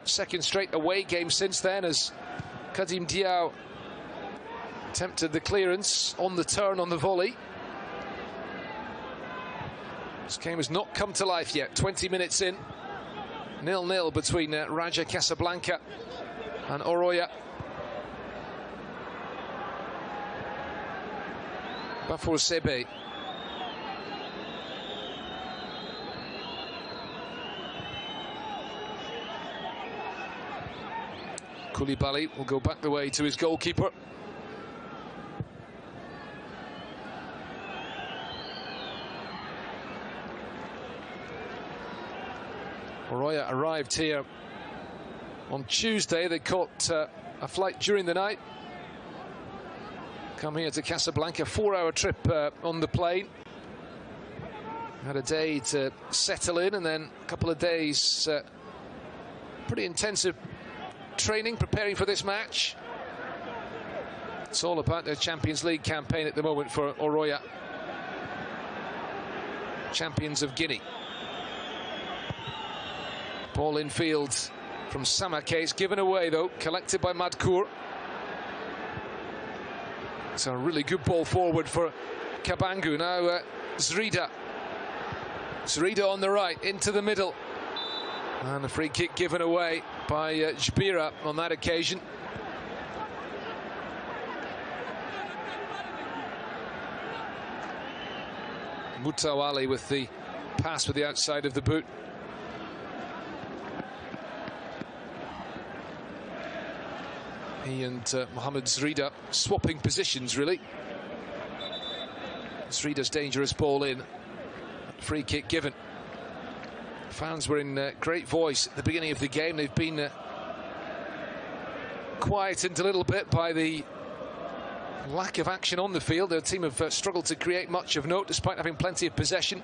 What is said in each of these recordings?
second straight away game since then, as Kadim Diaw attempted the clearance on the turn on the volley. This game has not come to life yet. 20 minutes in, 0-0 between Raja Casablanca and Oroya. Bafour Sebe. Koulibaly will go back the way to his goalkeeper. Oroya arrived here on Tuesday. They caught a flight during the night. Come here to Casablanca, 4-hour trip on the plane. Had a day to settle in, and then a couple of days pretty intensive training, preparing for this match. It's all about their Champions League campaign at the moment for Oroya, champions of Guinea. Ball in field from Samake. It's given away though, collected by Madkour. It's a really good ball forward for Kabangu. Now Zrida. Zrida on the right, into the middle. And a free kick given away by Jbira on that occasion. Moutawali with the pass with the outside of the boot. He and Mohamed Zrida swapping positions, really. Zrida's dangerous ball in. Free kick given. Fans were in great voice at the beginning of the game. They've been quietened a little bit by the lack of action on the field. Their team have struggled to create much of note despite having plenty of possession.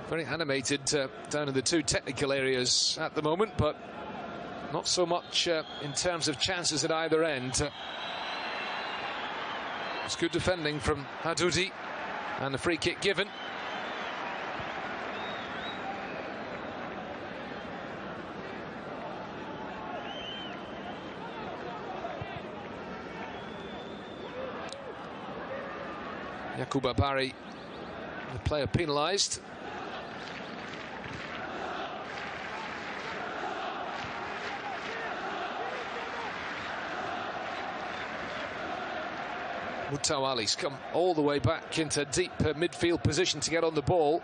Very animated down in the two technical areas at the moment, but not so much in terms of chances at either end. It's good defending from Hadoudi, and the free kick given. Yakuba Barry, the player penalised. Moutawali's come all the way back into deep midfield position to get on the ball.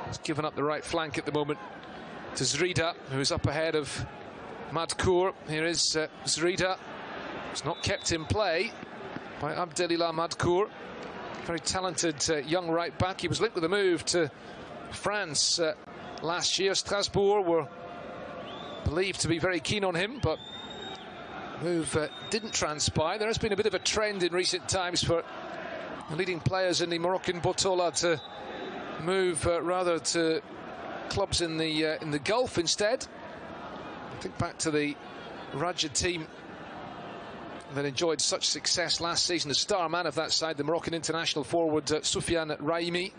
He's given up the right flank at the moment to Zrida, who's up ahead of Madkour. Here is Zrida. It's not kept in play by Abdelillah Madkour. Very talented young right back. He was linked with a move to France last year. Strasbourg were believed to be very keen on him, but move didn't transpire. There has been a bit of a trend in recent times for the leading players in the Moroccan Botola to move rather to clubs in the Gulf instead. I think back to the Raja team that enjoyed such success last season. The star man of that side, the Moroccan international forward Soufiane Raimi.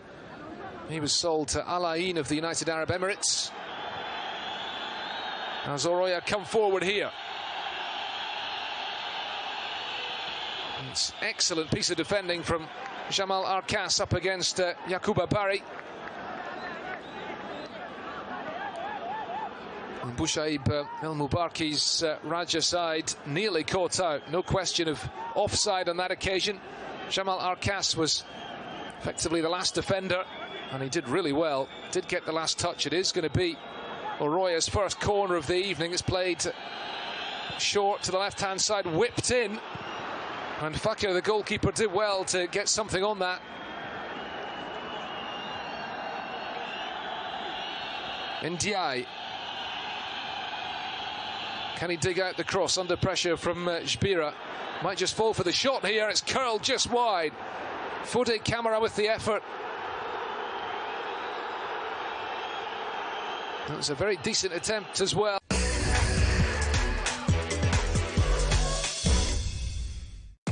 He was sold to Al Ain of the United Arab Emirates. As Oroya come forward here. It's excellent piece of defending from Jamal Arkas up against Yakuba Barry. And Bouchaib El Mubarki's Raja side nearly caught out. No question of offside on that occasion. Jamal Arkas was effectively the last defender, and he did really well. Did get the last touch. It is going to be Oroya's first corner of the evening. It's played short to the left-hand side, whipped in. And Fakir, the goalkeeper, did well to get something on that. Ndiaye. Can he dig out the cross under pressure from Jbira? Might just fall for the shot here. It's curled just wide. Fode Camara with the effort. That was a very decent attempt as well.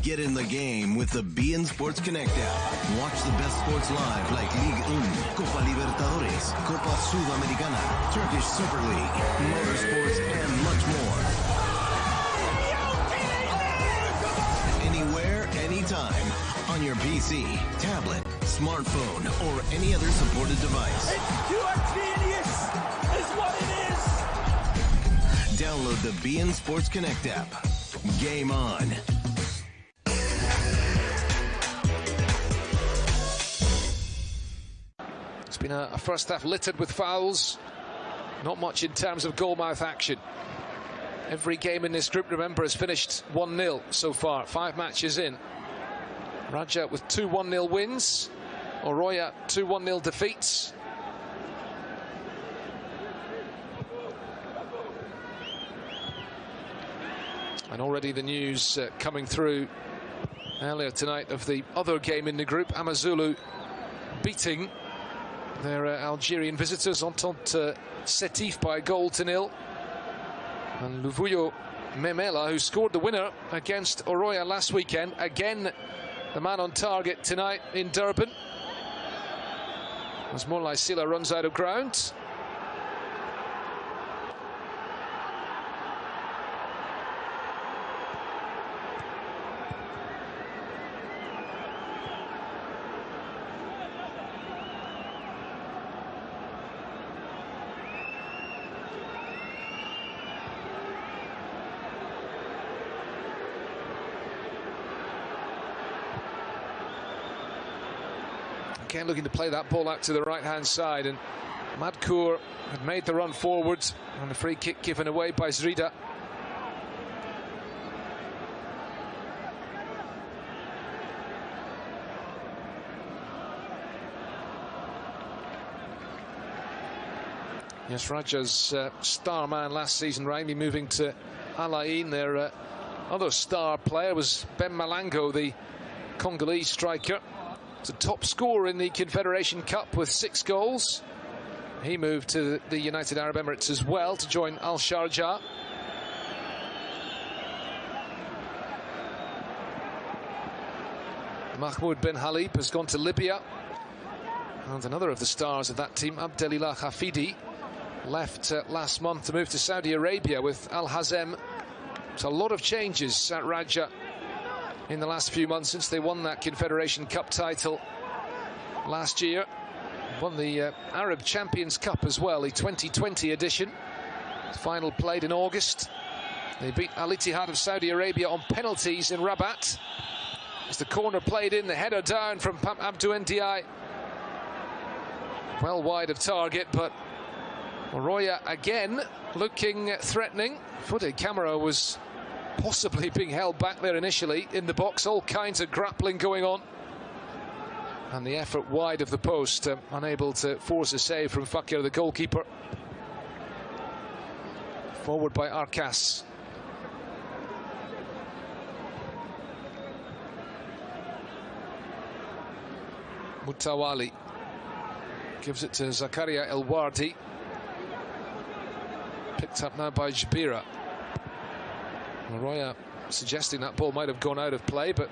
Get in the game with the beIN Sports Connect app. Watch the best sports live like Ligue 1, Copa Libertadores, Copa Sudamericana, Turkish Super League, motorsports, and much more. Anywhere, anytime. On your PC, tablet, smartphone, or any other supported device. It's pure genius, is what it is. Download the beIN Sports Connect app. Game on. It's been a first half littered with fouls. Not much in terms of goalmouth action. Every game in this group, remember, has finished 1-0 so far. 5 matches in. Raja with 2 1-0 wins. Oroya 2 1-0 defeats. And already the news coming through earlier tonight of the other game in the group, Amazulu beating their Algerian visitors, Entente Setif, by a goal to 0. And Luvuyo Memela, who scored the winner against Oroya last weekend, again the man on target tonight in Durban, as Morlai Sila runs out of ground. Again looking to play that ball out to the right-hand side, and Madkour had made the run forwards, and a free kick given away by Zrida. Yes, Raja's star man last season, Raimi, moving to Al Ain. Their other star player was Ben Malango, the Congolese striker. A top scorer in the Confederation Cup with 6 goals. He moved to the United Arab Emirates as well to join Al Sharjah. Mahmoud Ben Halib has gone to Libya, and another of the stars of that team, Abdelillah Hafidi, left last month to move to Saudi Arabia with Al Hazem. So a lot of changes at Raja in the last few months since they won that Confederation Cup title last year. Won the Arab Champions Cup as well, the 2020 edition. The final played in August. They beat Al Ittihad of Saudi Arabia on penalties in Rabat. As the corner played in, the header down from Abdou Ndiaye. Well wide of target, but Oroya again looking threatening. Fode Camara was possibly being held back there initially in the box. All kinds of grappling going on, and the effort wide of the post, unable to force a save from Fakir, the goalkeeper. Forward by Arcas. Mutawali gives it to Zakaria El Wardi. Picked up now by Jbira. Oroya suggesting that ball might have gone out of play, but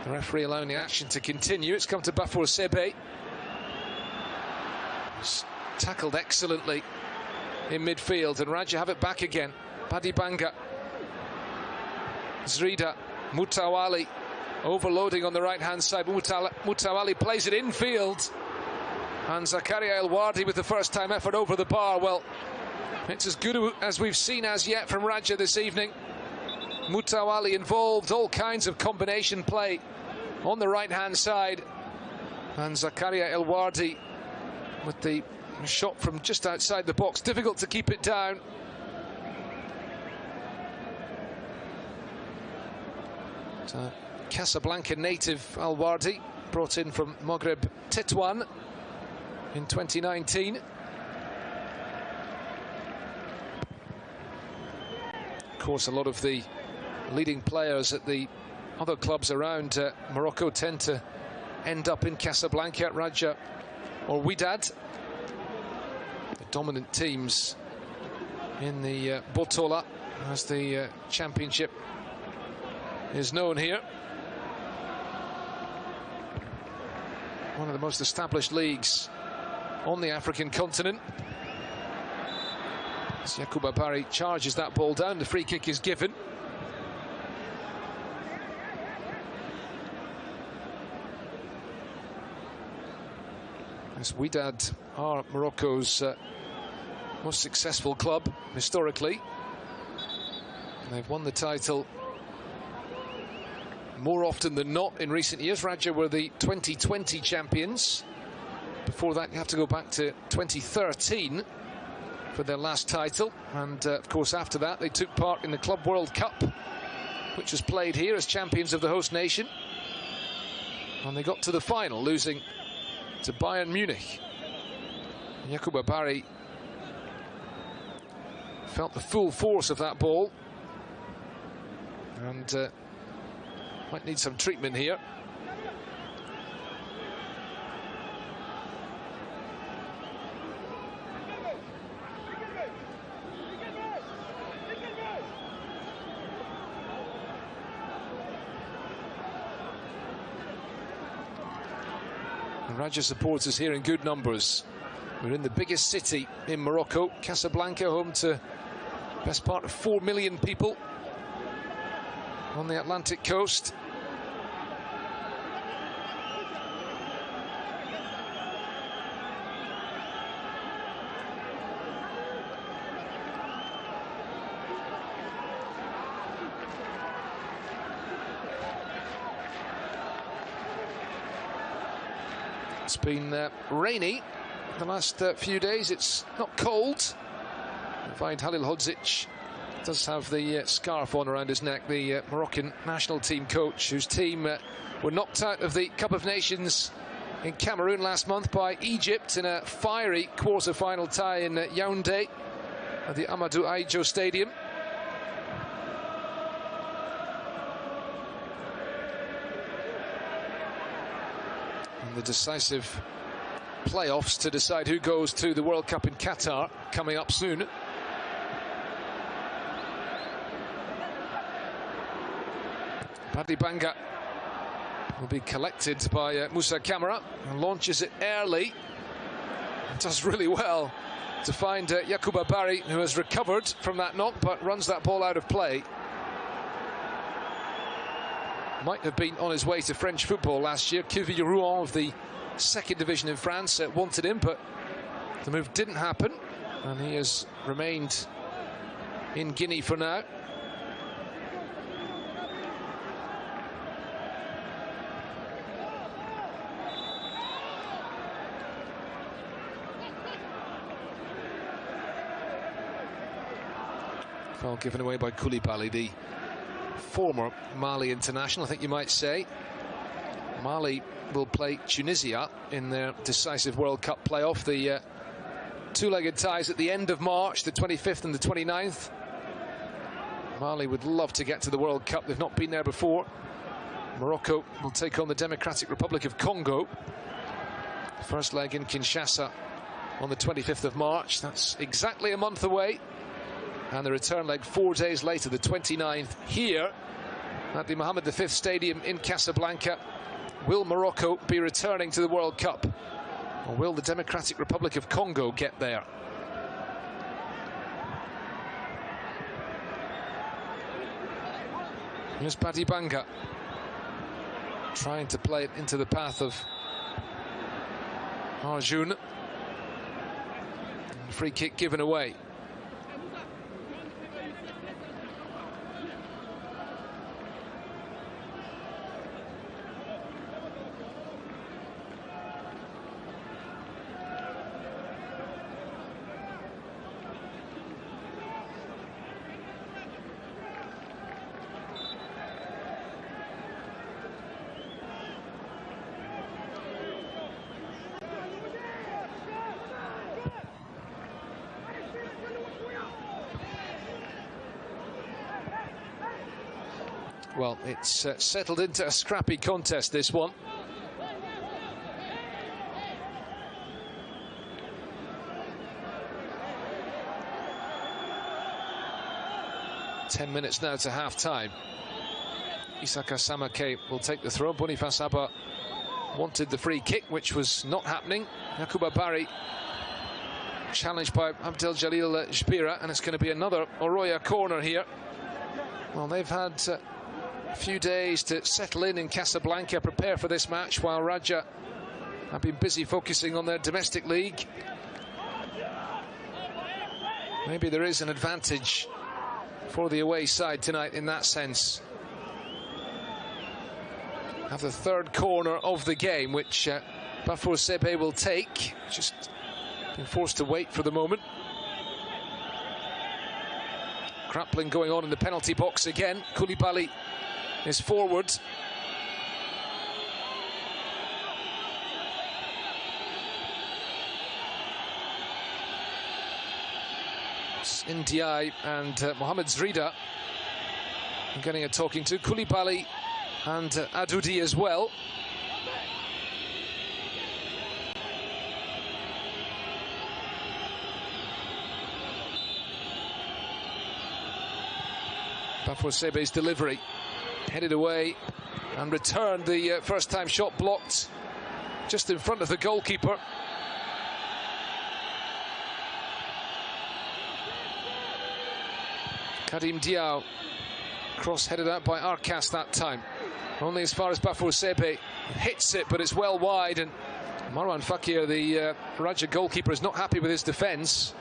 the referee allowing the action to continue. It's come to Bafour Sebe. Tackled excellently in midfield, and Raja have it back again. Padibanga. Zrida. Mutawali overloading on the right-hand side. Mutawali plays it infield, and Zakaria El Wardi with the first-time effort over the bar. Well, it's as good as we've seen as yet from Raja this evening. Mutawali involved, all kinds of combination play on the right-hand side, and Zakaria El Wardi with the shot from just outside the box. Difficult to keep it down. Casablanca native Al Wardi, brought in from Maghreb Tetouan in 2019. course, a lot of the leading players at the other clubs around Morocco tend to end up in Casablanca, Raja or Wydad, the dominant teams in the Botola, as the championship is known here. One of the most established leagues on the African continent. As Yacouba Barry charges that ball down, the free kick is given. As Wydad are Morocco's most successful club historically. They've won the title more often than not in recent years. Raja were the 2020 champions. Before that, you have to go back to 2013 for their last title. And, of course, after that, they took part in the Club World Cup, which was played here as champions of the host nation. And they got to the final, losing to Bayern Munich. Yacouba Barry felt the full force of that ball. And might need some treatment here. And Raja supporters here in good numbers. We're in the biggest city in Morocco, Casablanca, home to best part of 4 million people on the Atlantic coast. It's been rainy the last few days. It's not cold. I find Halilhodzic does have the scarf on around his neck, the Moroccan national team coach, whose team were knocked out of the Cup of Nations in Cameroon last month by Egypt in a fiery quarter-final tie in Yaoundé at the Amadou Ahidjo Stadium. And the decisive playoffs to decide who goes to the World Cup in Qatar coming up soon. Paddy Banga will be collected by Moussa Camara and launches it early. It does really well to find Yacouba Barry, who has recovered from that knock but runs that ball out of play. Might have been on his way to French football last year. Rouen of the second division in France wanted him, but the move didn't happen, and he has remained in Guinea for now. Foul given away by Koulibaly, the former Mali international, I think you might say. Mali will play Tunisia in their decisive World Cup playoff. The two-legged ties at the end of March, the 25th and the 29th. Mali would love to get to the World Cup. They've not been there before. Morocco will take on the Democratic Republic of Congo. First leg in Kinshasa on the 25th of March. That's exactly a month away. And the return leg 4 days later, the 29th, here at the Mohammed V Stadium in Casablanca. Will Morocco be returning to the World Cup? Or will the Democratic Republic of Congo get there? Here's Paddy Banga trying to play it into the path of Arjun. Free kick given away. Well, it's settled into a scrappy contest, this one. Minutes now to half-time. Isaka Samake will take the throw. Boniface Abba wanted the free kick, which was not happening. Yakuba Barry challenged by Abdel Jalil Jbira, and it's going to be another Oroya corner here. Well, they've had a few days to settle in Casablanca, prepare for this match, while Raja have been busy focusing on their domestic league. Maybe there is an advantage for the away side tonight in that sense. Have the third corner of the game, which Bafo Sebe will take. Just been forced to wait for the moment. Grappling going on in the penalty box again. Koulibaly is forward. Ndiaye and Mohamed Zrida getting a talking to. Koulibaly and Adoudi as well. Bafo Sebe's delivery headed away and returned. The first time shot blocked just in front of the goalkeeper. Kadim Diaw, cross headed out by Arcas that time. Only as far as Bafo Sebe hits it, but it's well wide, and Marwan Fakir, the Raja goalkeeper, is not happy with his defence.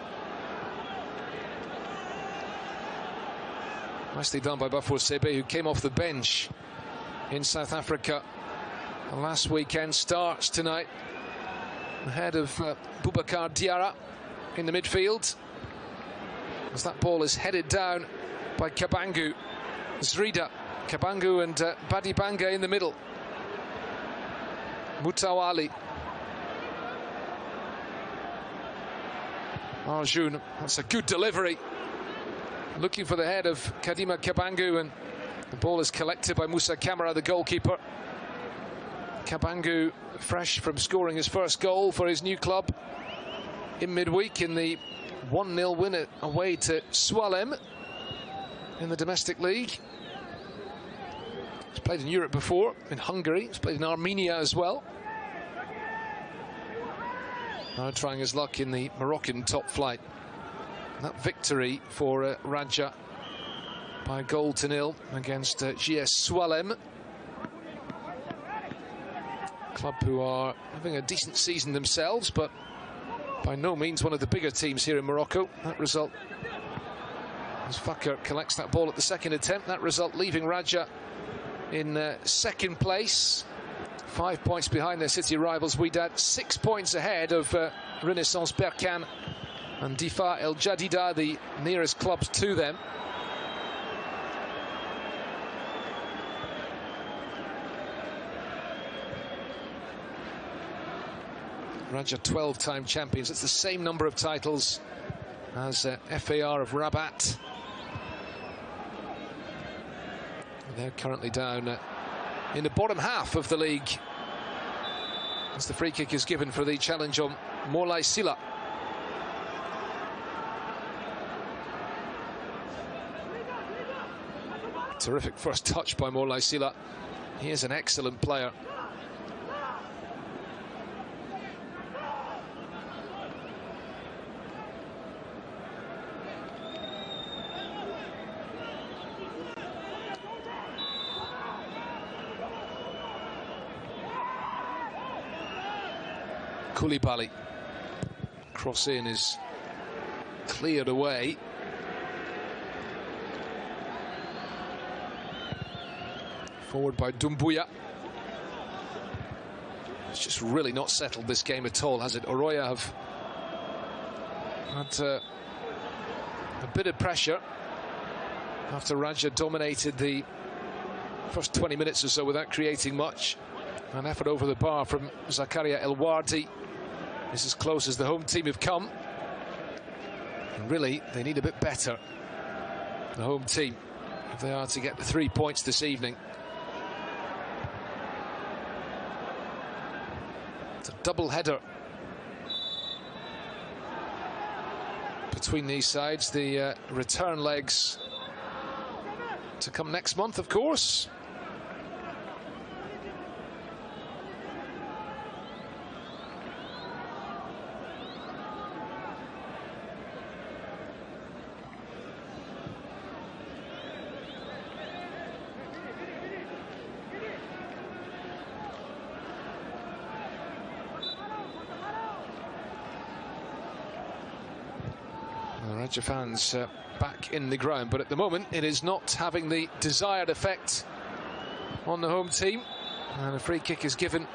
Nicely done by Bafo Sebe, who came off the bench in South Africa last weekend. Starts tonight ahead of Boubacar Diarra in the midfield, as that ball is headed down by Kabangu. Zrida, Kabangu and Badibanga in the middle. Mutawali. Arjun, that's a good delivery. Looking for the head of Kadima Kabangu, and the ball is collected by Musa Kamara, the goalkeeper. Kabangu, fresh from scoring his first goal for his new club in midweek in the 1-0 win away to Swalem in the domestic league. He's played in Europe before, in Hungary. He's played in Armenia as well. Now trying his luck in the Moroccan top flight. That victory for Raja by a goal to nil against GS Swalem. Club who are having a decent season themselves, but by no means one of the bigger teams here in Morocco. That result, as Fakir collects that ball at the second attempt, that result leaving Raja in second place, 5 points behind their city rivals Wydad, 6 points ahead of Renaissance Berkane and Difa El Jadida, the nearest clubs to them. Raja 12-time champions. It's the same number of titles as FAR of Rabat. They're currently down in the bottom half of the league, as the free kick is given for the challenge on Morlai Sila. Terrific first touch by Morlai Sila. He is an excellent player. Koulibaly. Cross in is cleared away. Forward by Doumbouya. It's just really not settled this game at all, has it? Oroya have had a bit of pressure after Raja dominated the first 20 minutes or so without creating much. An effort over the bar from Zakaria El Wardi is as close as the home team have come. And really, they need a bit better, the home team, if they are to get the 3 points this evening. It's a double header between these sides. The return legs to come next month, of course. Raja fans back in the ground, but at the moment it is not having the desired effect on the home team, and a free kick is given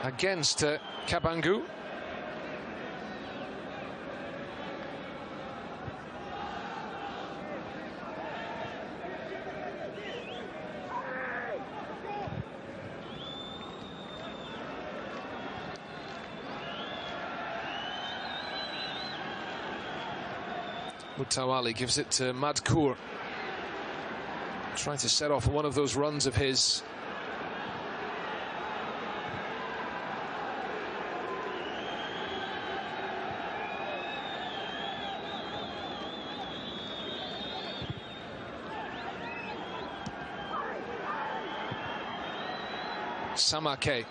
against Kabangu. Mutawali gives it to Madkour, trying to set off one of those runs of his. Samake.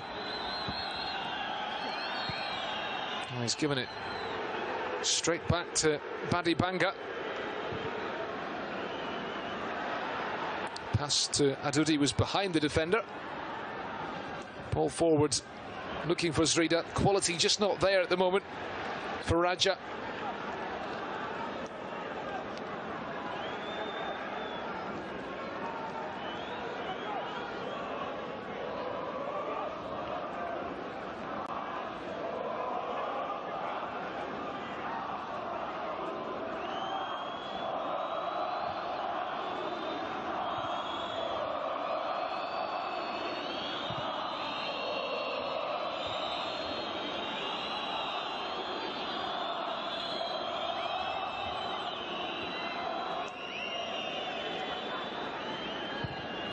Oh, he's given it straight back to Badi Banga. Pass to Adudi was behind the defender. Ball forward, looking for Zrida. Quality just not there at the moment for Raja.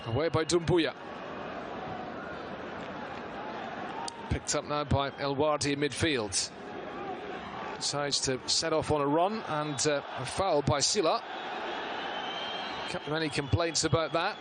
Away by Dumbuya. Picked up now by El Wardi in midfield. Decides to set off on a run, and a foul by Silla. Can't have any complaints about that.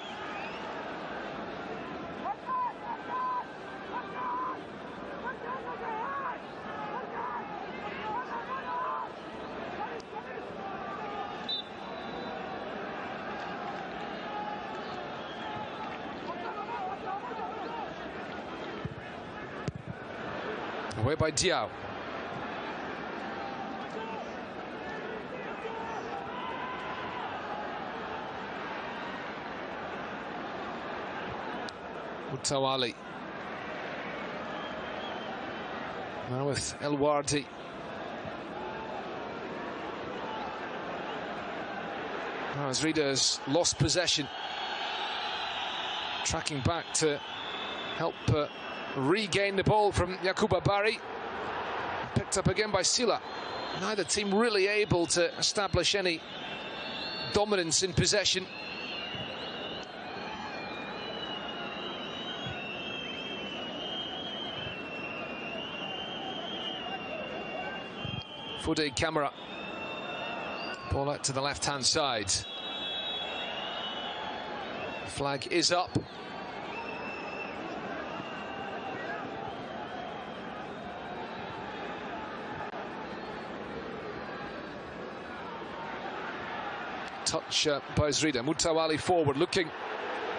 Away by Diao. Mutawali. Now with El Wardi. Now as Zrida lost possession. Tracking back to help regain the ball from Yakuba Bari. Picked up again by Silla. Neither team really able to establish any dominance in possession. Fude Camera. Ball out to the left-hand side. Flag is up. Touch by Zrida. Mutawali forward, looking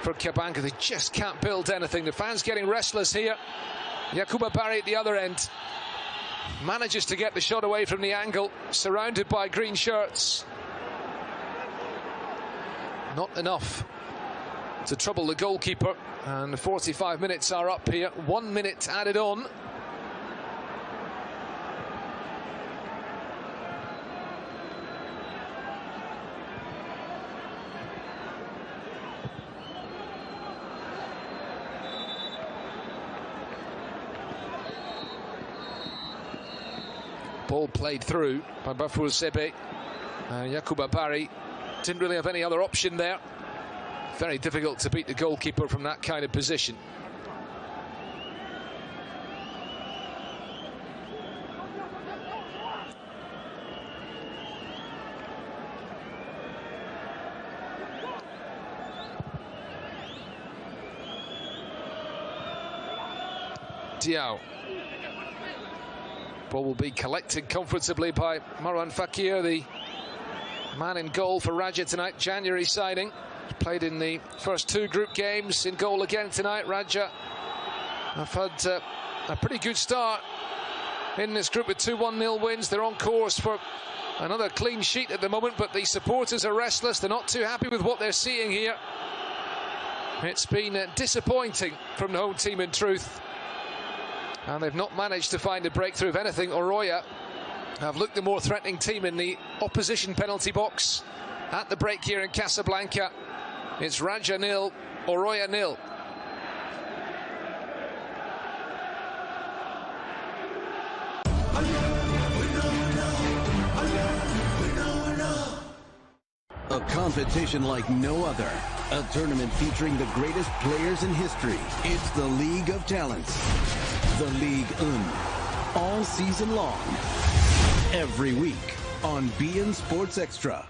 for Kabangu. They just can't build anything. The fans getting restless here. Yakuba Bari at the other end manages to get the shot away from the angle, surrounded by green shirts. Not enough to trouble the goalkeeper, and the 45 minutes are up here. 1 minute added on. Ball played through by Bafur Sebe. Yakuba Bari Didn't really have any other option there. Very difficult to beat the goalkeeper from that kind of position. Diao. Ball will be collected comfortably by Marwan Fakir, the man in goal for Raja tonight. January signing, played in the first 2 group games. In goal again tonight. Raja have had a pretty good start in this group with 2 1-0 wins. They're on course for another clean sheet at the moment, but the supporters are restless. They're not too happy with what they're seeing here. It's been disappointing from the home team, in truth. And they've not managed to find a breakthrough. If anything, Oroya have looked the more threatening team in the opposition penalty box at the break here in Casablanca. It's Raja 0, Oroya 0. A competition like no other. A tournament featuring the greatest players in history. It's the League of Talents. The Ligue 1. All season long. Every week on beIN Sports Extra.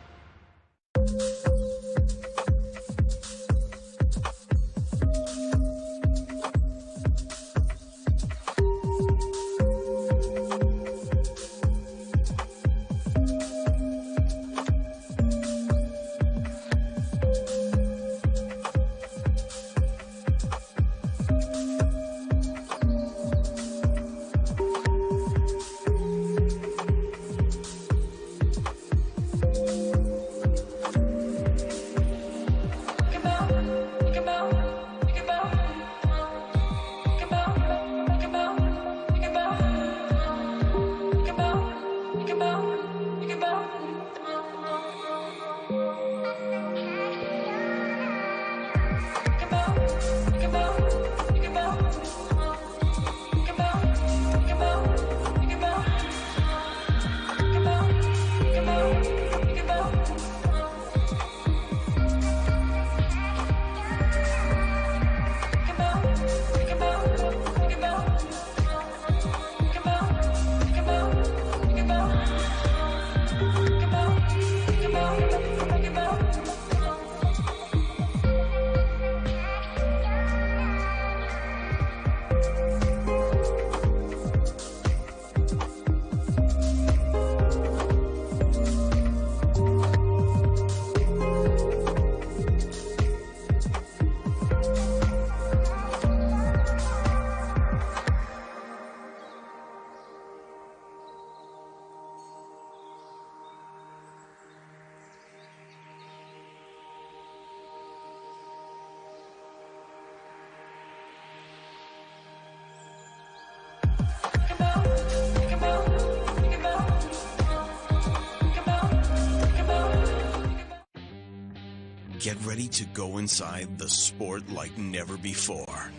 Get ready to go inside the sport like never before.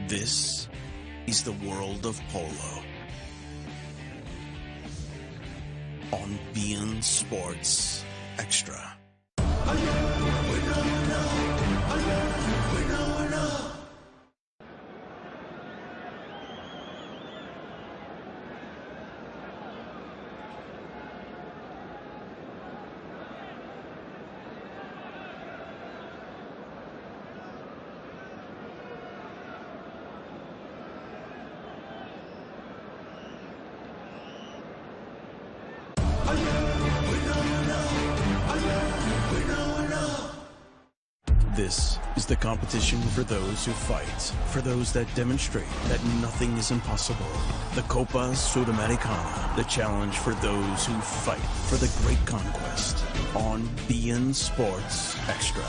This is the world of polo. On beIN Sports Extra. This is the competition for those who fight, for those that demonstrate that nothing is impossible. The Copa Sudamericana, the challenge for those who fight for the great conquest. On beIN Sports Extra.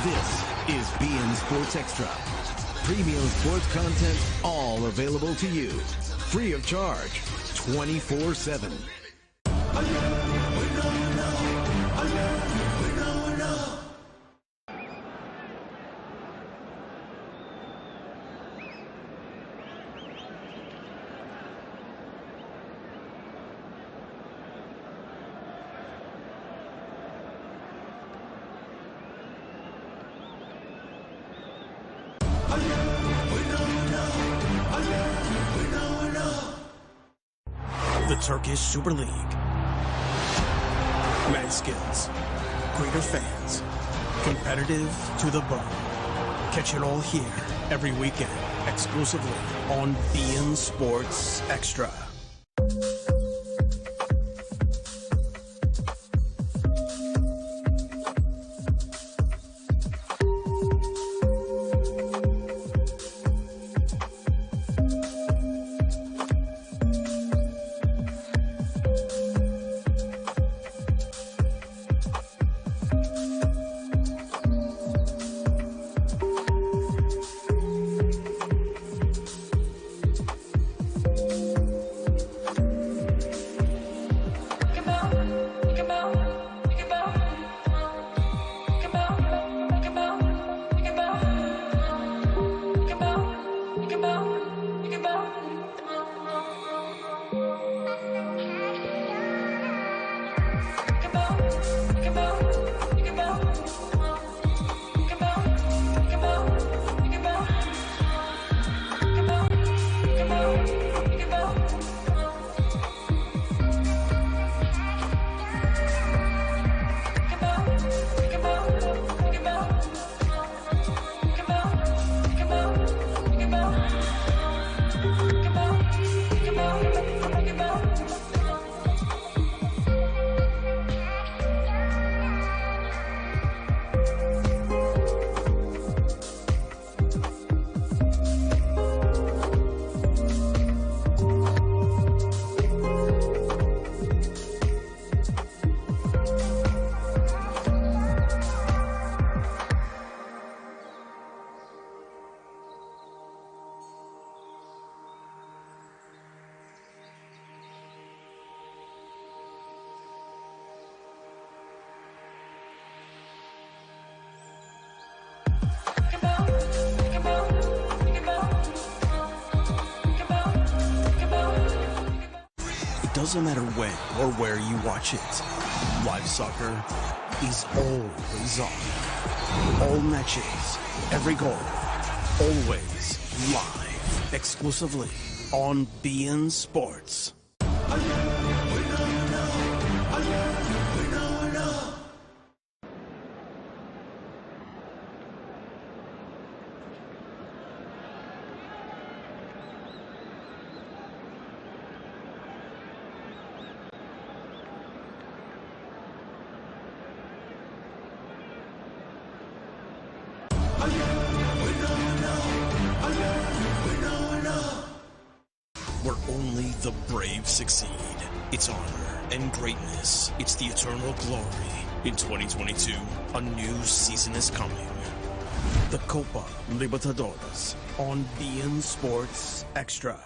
This is BN Sports Extra. Premium sports content, all available to you. Free of charge, 24/7. The Turkish Super League. Mad skills, greater fans, competitive to the bone. Catch it all here every weekend, exclusively on BN Sports Extra. Doesn't matter when or where you watch it. Live soccer is always on. All matches, every goal, always live, exclusively on BN Sports. Where only the brave succeed. It's honor and greatness. It's the eternal glory. In 2022, a new season is coming. The Copa Libertadores on beIN Sports Extra.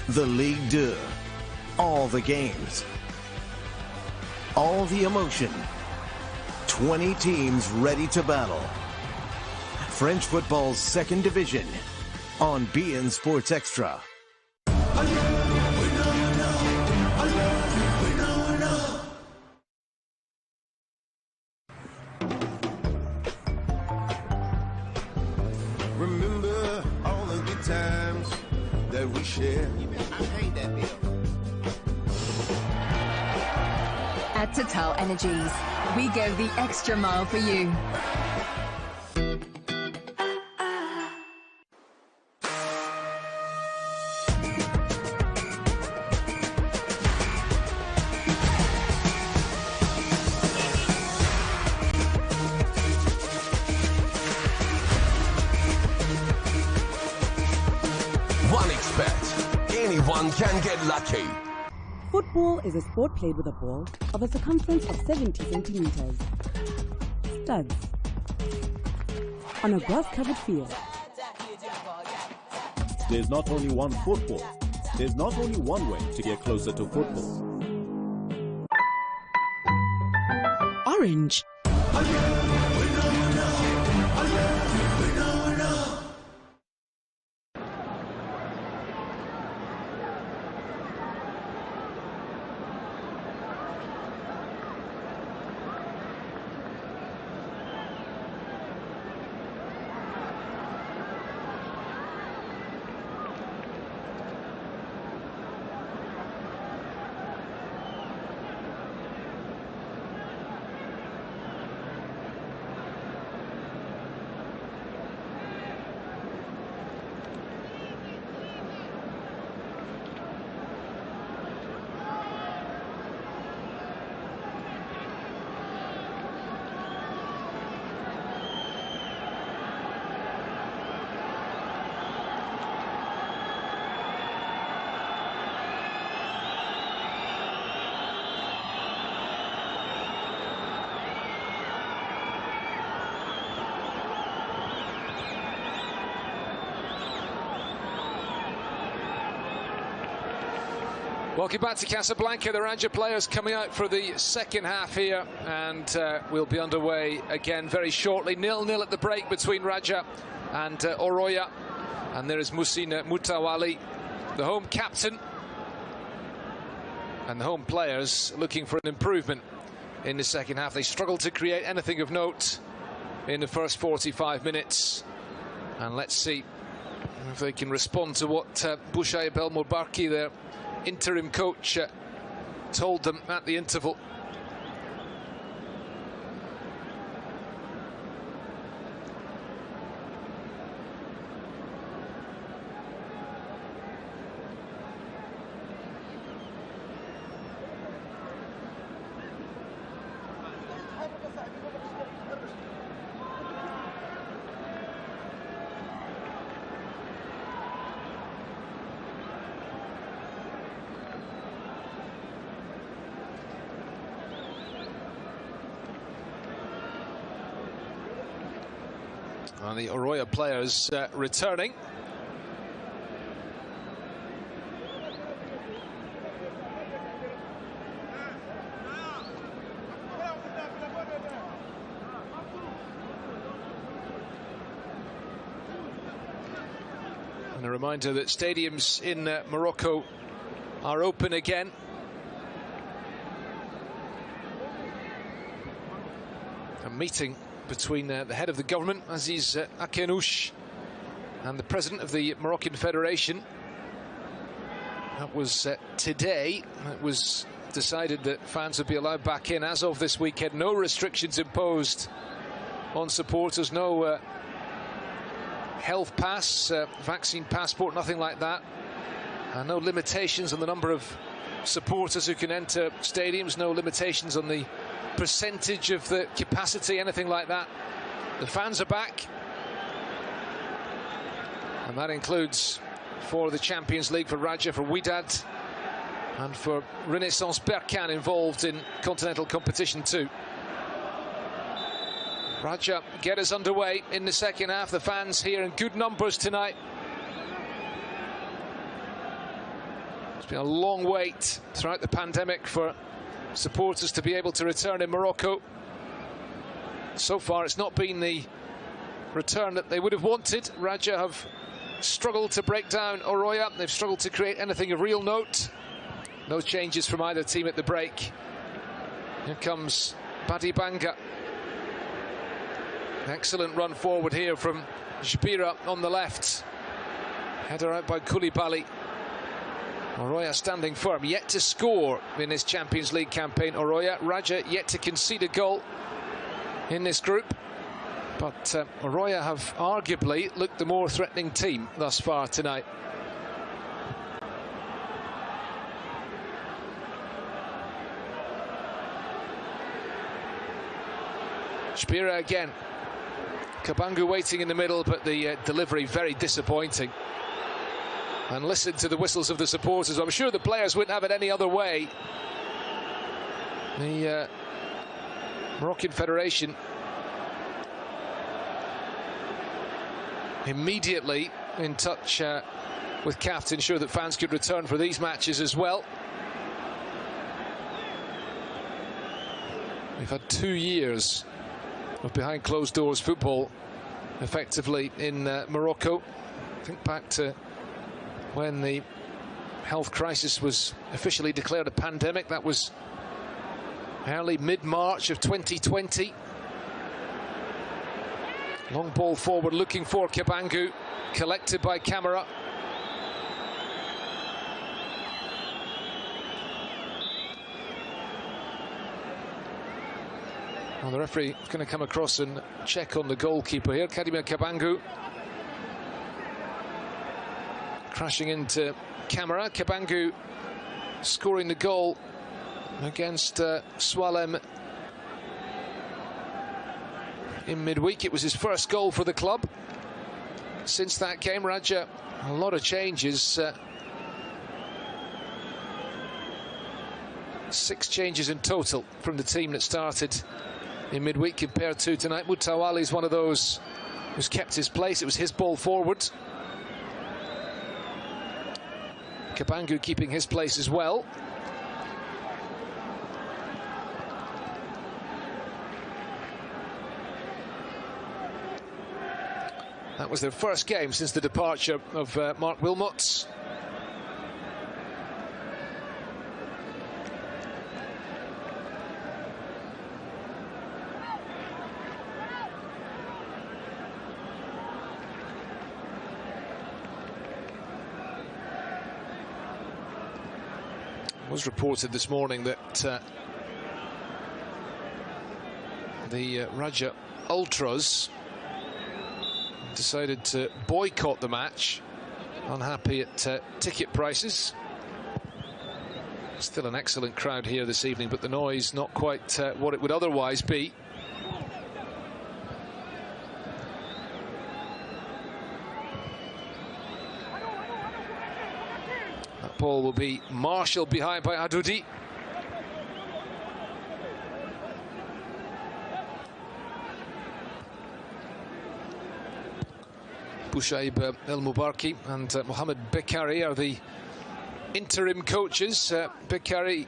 The Ligue 2. All the games. All the emotion. 20 teams ready to battle. French football's second division on beIN Sports Extra. Remember all the good times that we shared. I paid that bill. At Total Energies, we go the extra mile for you. Anyone can get lucky. Football is a sport played with a ball of a circumference of 70 centimeters. Studs. On a grass-covered field. There's not only one football. There's not only one way to get closer to football. Orange. Welcome back to Casablanca. The Raja players coming out for the second half here, and we'll be underway again very shortly. 0-0 at the break between Raja and Oroya, and there is Musin Mutawali, the home captain, and the home players looking for an improvement in the second half. They struggled to create anything of note in the first 45 minutes, and let's see if they can respond to what Bouchaïb El Moubarki, their interim coach, told them at the interval. And the Houria players returning. And a reminder that stadiums in Morocco are open again. A meeting between the head of the government, Aziz Akenouch, and the president of the Moroccan Federation. That was today. It was decided that fans would be allowed back in as of this weekend. No restrictions imposed on supporters, no health pass, vaccine passport, nothing like that. No limitations on the number of supporters who can enter stadiums, no limitations on the percentage of the capacity, anything like that. The fans are back, and that includes for the Champions League, for Raja, for Wydad, and for Renaissance Berkane involved in continental competition too. Raja get us underway in the second half. The fans here in good numbers tonight. It's been a long wait throughout the pandemic for supporters to be able to return in Morocco. So far it's not been the return that they would have wanted. Raja have struggled to break down Houria. They've struggled to create anything of real note. No changes from either team at the break. Here comes Badi Banga. Excellent run forward here from Jbira on the left. Header out by Koulibaly. Houria standing firm, yet to score in this Champions League campaign. Houria, Raja yet to concede a goal in this group. But Houria have arguably looked the more threatening team thus far tonight. Jbira again. Kabangu waiting in the middle, but the delivery very disappointing. And listen to the whistles of the supporters. I'm sure the players wouldn't have it any other way. The Moroccan Federation immediately in touch with CAF to ensure that fans could return for these matches as well. We've had 2 years of behind closed doors football effectively in Morocco. Think back to when the health crisis was officially declared a pandemic. That was early mid-March of 2020. Long ball forward looking for Kabangu, collected by Camara. Well, the referee is going to come across and check on the goalkeeper here, Kadima Kabangu. Crashing into Camara. Kabangu scoring the goal against Swalem in midweek. It was his first goal for the club. Since that game, Raja, a lot of changes. 6 changes in total from the team that started in midweek compared to tonight. Moutawali is one of those who's kept his place. It was his ball forward. Kabangu keeping his place as well. That was their first game since the departure of Mark Wilmots. It was reported this morning that the Raja Ultras decided to boycott the match, unhappy at ticket prices. Still an excellent crowd here this evening, but the noise not quite what it would otherwise be. That ball will be marshalled behind by Adoudi. Bushaib El Mubarki and Mohamed Bekari are the interim coaches. Bekari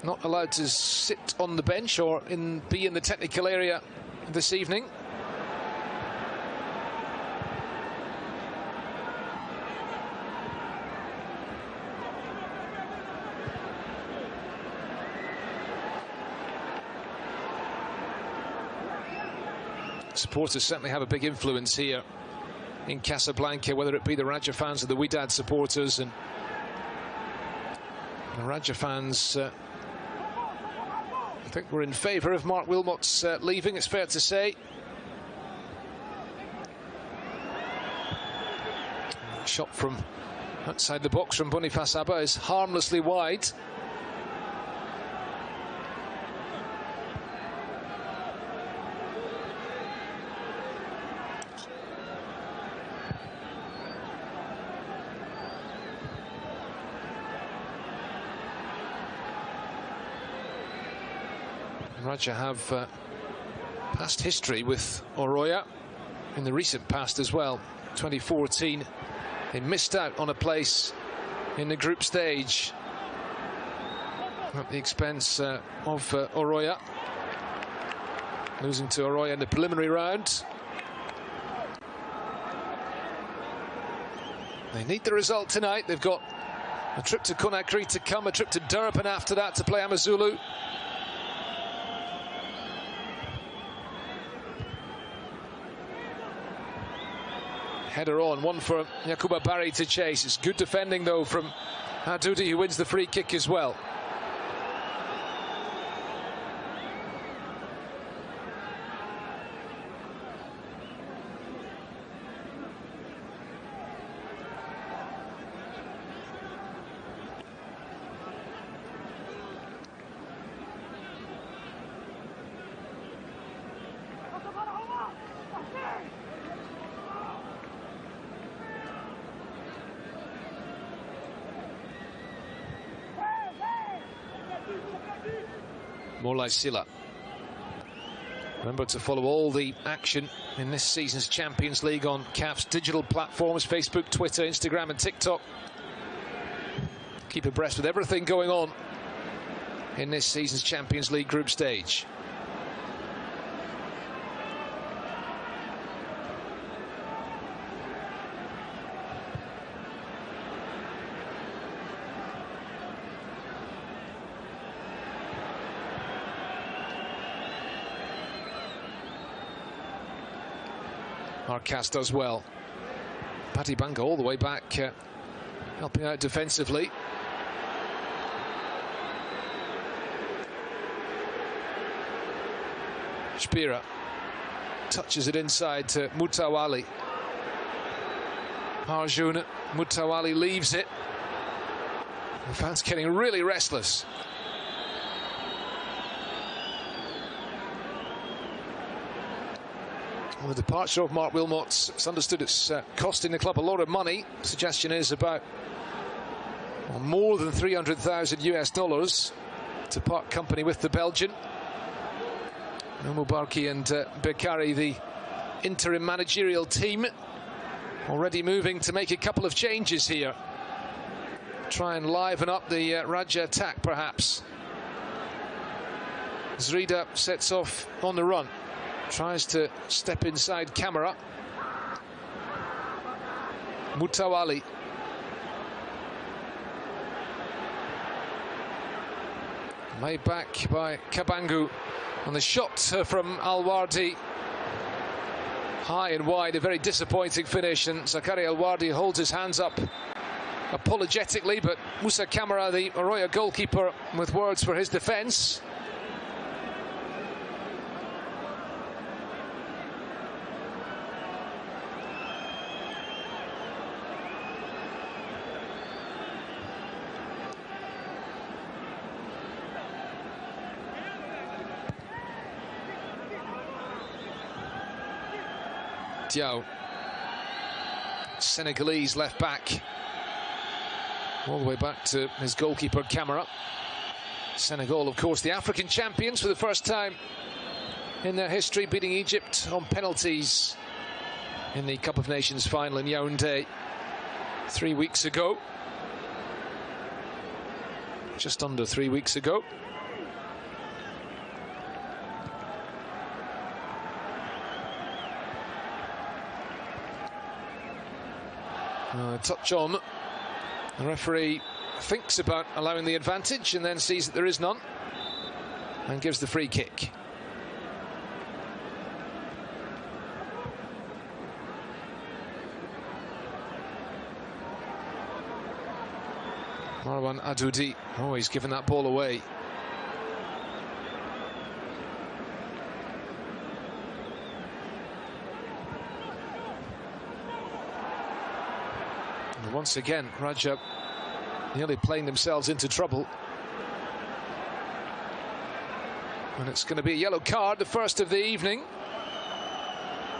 not allowed to sit on the bench or be in the technical area this evening. Supporters certainly have a big influence here in Casablanca, whether it be the Raja fans or the Wydad supporters. And the Raja fans, I think, were in favour of Mark Wilmot's leaving, it's fair to say. Shot from outside the box from Boniface Abba is harmlessly wide. Raja have past history with Oroya in the recent past as well. 2014, they missed out on a place in the group stage at the expense of Oroya, losing to Oroya in the preliminary round. They need the result tonight. They've got a trip to Conakry to come, a trip to Durban after that to play Amazulu. Header on, one for Yakuba Barry to chase. It's good defending though from Hadoudi, who wins the free kick as well. Morlai Silla. Remember to follow all the action in this season's Champions League on CAF's digital platforms, Facebook, Twitter, Instagram and TikTok. Keep abreast with everything going on in this season's Champions League group stage. Arcas does well. Patti Banga all the way back, helping out defensively. Spira touches it inside to Mutawali. Arjun, Mutawali leaves it. The fans getting really restless. Well, the departure of Mark Wilmot, it's understood it's costing the club a lot of money. Suggestion is about more than $300,000 to part company with the Belgian. Mubarki and Bekari, the interim managerial team, already moving to make a couple of changes here. Try and liven up the Raja attack, perhaps. Zrida sets off on the run. Tries to step inside camera. Mutawali. Made back by Kabangu. And the shot from Alwardi. High and wide, a very disappointing finish. And Zakari Alwardi holds his hands up apologetically. But Musa Kamara, the Oroya goalkeeper, with words for his defence. Diao, Senegalese left back, all the way back to his goalkeeper Camara. Senegal, of course, the African champions for the first time in their history, beating Egypt on penalties in the Cup of Nations final in Yaoundé 3 weeks ago. Just under 3 weeks ago. Touch on. The referee thinks about allowing the advantage and then sees that there is none and gives the free kick. Marwan Adoudi always giving that ball away. And once again, Raja nearly playing themselves into trouble. And it's going to be a yellow card, the first of the evening.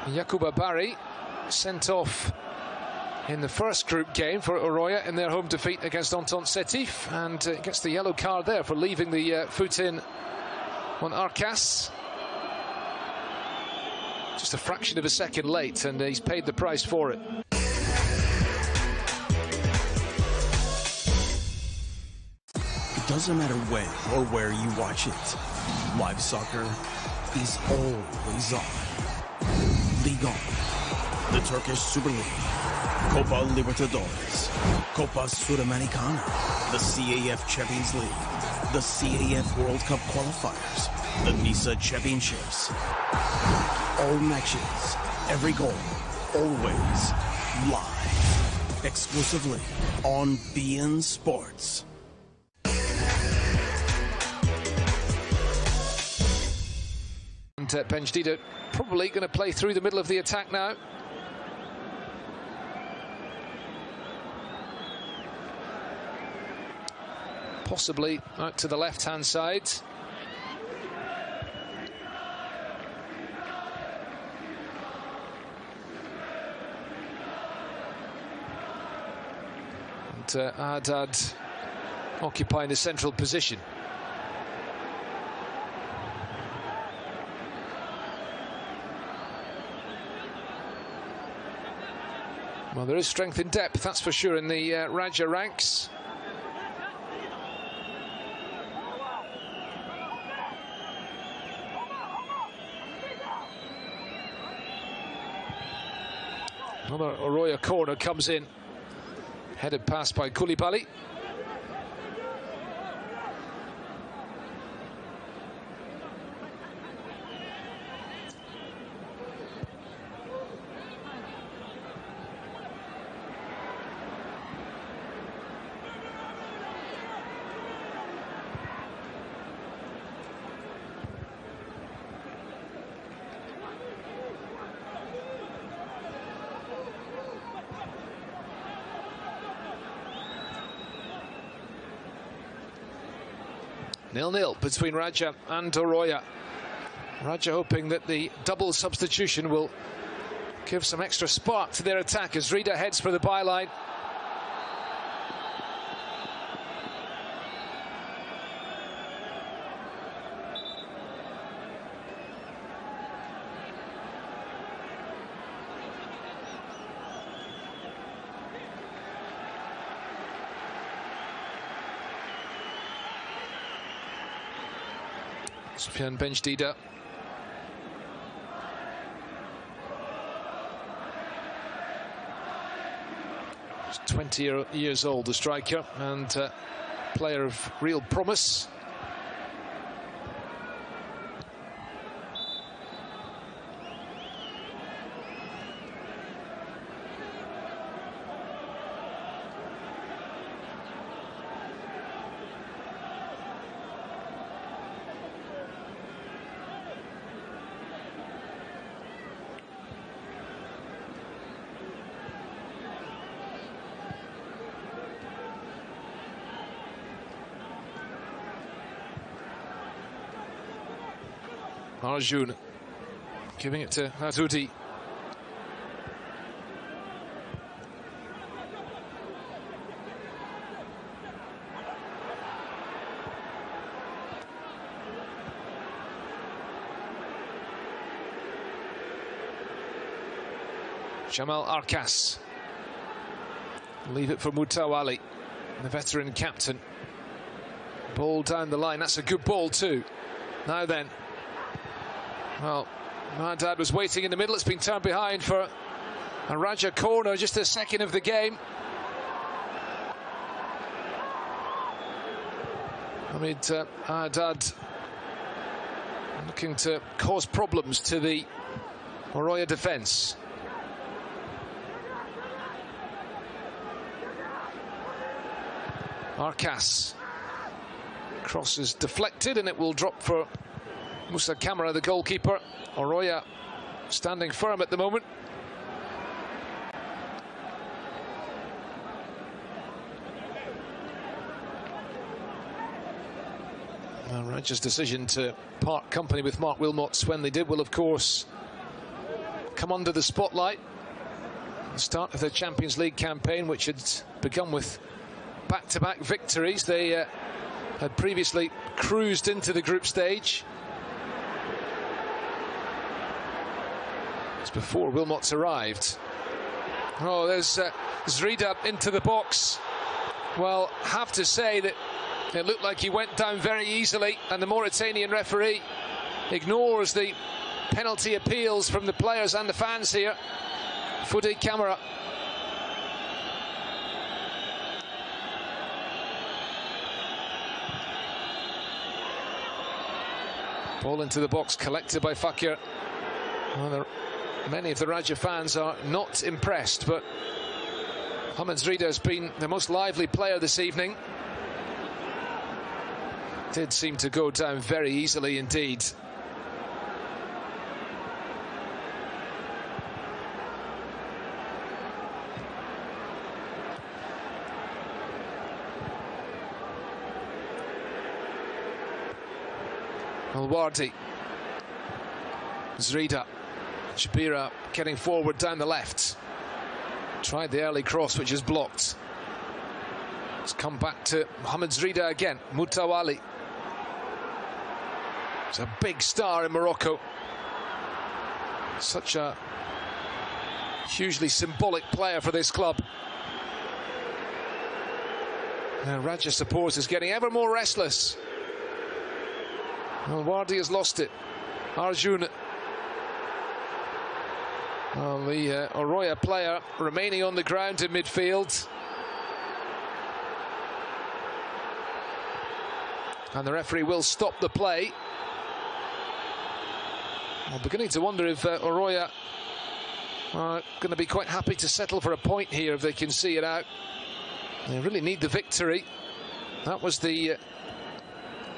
Yakuba Barry sent off in the first group game for Houria in their home defeat against Entente Sétif, and gets the yellow card there for leaving the foot in on Arcas. Just a fraction of a second late, and he's paid the price for it. It doesn't matter when or where you watch it. Live soccer is always on. Ligue 1, the Turkish Super League, Copa Libertadores, Copa Sudamericana, the CAF Champions League, the CAF World Cup qualifiers, the Nisa Championships. All matches, every goal, always live. Exclusively on beIN Sports. And Benjdida probably going to play through the middle of the attack now. Possibly out to the left-hand side. And Haddad occupying the central position. Well, there is strength in depth, that's for sure, in the Raja ranks. Another Houria corner comes in, headed past by Koulibaly. Nil-nil between Raja and Houria. Raja hoping that the double substitution will give some extra spark to their attack as Rida heads for the byline. Sufyan Benjdida. He's 20 years old, the striker, and player of real promise. Arjun giving it to Adoudi. Jamal Arkas. Leave it for Mutawali, the veteran captain. Ball down the line. That's a good ball too. Now then. Well, Mahdad was waiting in the middle. It's been turned behind for a Raja corner, just a second of the game. Hamid Mahdad looking to cause problems to the Houria defence. Arkas. Cross is deflected and it will drop for Musa Kamara, the goalkeeper. Houria standing firm at the moment. Raja's decision to part company with Mark Wilmots when they did will, of course, come under the spotlight. The start of their Champions League campaign, which had begun with back-to-back victories. They had previously cruised into the group stage. It's before Wilmots arrived. Oh, there's Zrida into the box. Well, have to say that it looked like he went down very easily, and the Mauritanian referee ignores the penalty appeals from the players and the fans here. Foudy Camara. Ball into the box, collected by Fakir. Well, many of the Raja fans are not impressed, but Mohamed Zrida has been the most lively player this evening. Did seem to go down very easily indeed. Alwardi. Zrida. Shabira getting forward down the left. Tried the early cross, which is blocked. It's come back to Mohamed Zrida again. Mutawali. He's a big star in Morocco. Such a hugely symbolic player for this club. Now Raja supporters getting ever more restless. Alwardi has lost it. Arjun. Well, the Houria player remaining on the ground in midfield. And the referee will stop the play. I'm beginning to wonder if Houria are going to be quite happy to settle for a point here if they can see it out. They really need the victory. That was the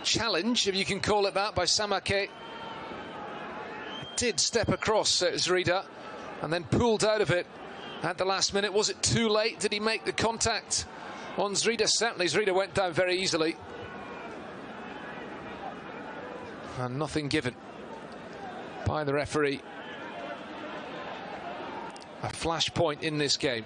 challenge, if you can call it that, by Samake. Did step across Zrida and then pulled out of it at the last minute. Was it too late? Did he make the contact on Zrida? Certainly Zrida went down very easily. And nothing given by the referee. A flashpoint in this game.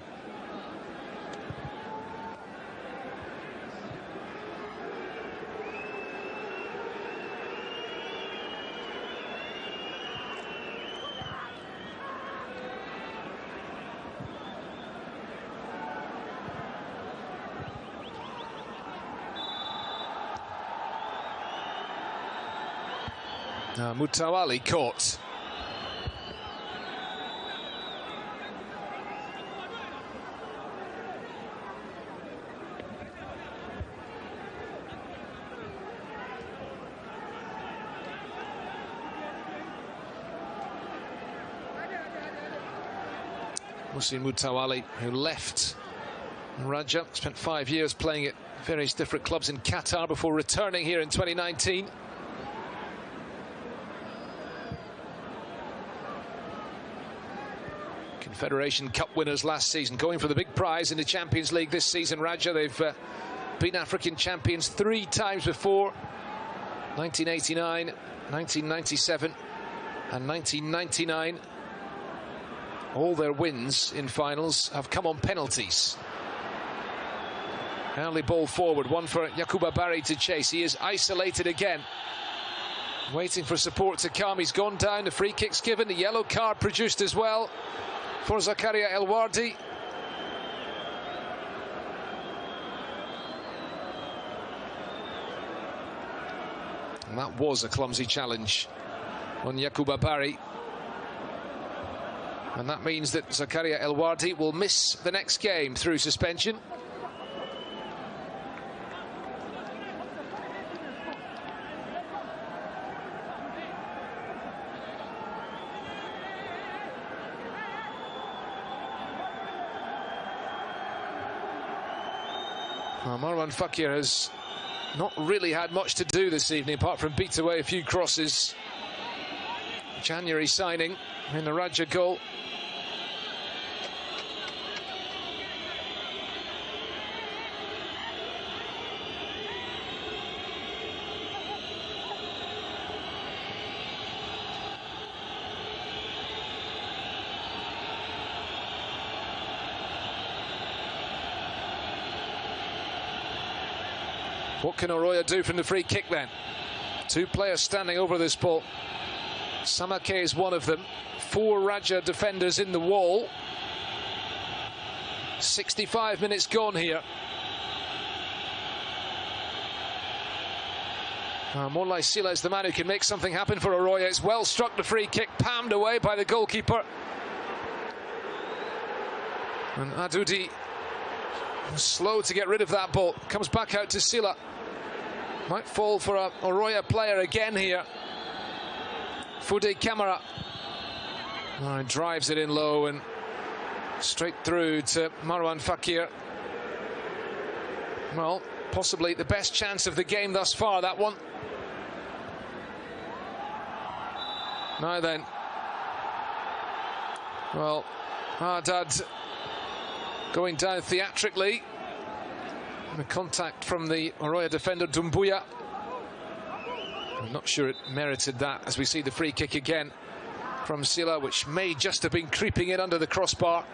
Mutawali caught. Muhsin Mutawali, who left Raja, spent 5 years playing at various different clubs in Qatar before returning here in 2019. Confederation Cup winners last season, going for the big prize in the Champions League this season. Raja, they've been African champions 3 times before: 1989, 1997 and 1999. All their wins in finals have come on penalties. Early ball forward, one for Yakuba Barry to chase. He is isolated again, waiting for support to come. He's gone down, the free kick's given, the yellow card produced as well. for Zakaria El Wardi. And that was a clumsy challenge on Yakuba Barry. And that means that Zakaria El Wardi will miss the next game through suspension. Marwan Fakir has not really had much to do this evening, apart from beat away a few crosses. January signing in the Raja goal. What can Oroya do from the free kick then? Two players standing over this ball. Samake is one of them. 4 Raja defenders in the wall. 65 minutes gone here. Morlai Sila is the man who can make something happen for Oroya. It's well struck, the free kick, palmed away by the goalkeeper. And Adoudi was slow to get rid of that ball. Comes back out to Sila. Might fall for a Oroya player again here. Fude Camara. Drives it in low and straight through to Marwan Fakir. Well, possibly the best chance of the game thus far, that one. Now then. Well, Haddad going down theatrically. The contact from the Oroya defender Dumbuya. I'm not sure it merited that, as we see the free kick again from Sila, which may just have been creeping in under the crossbar.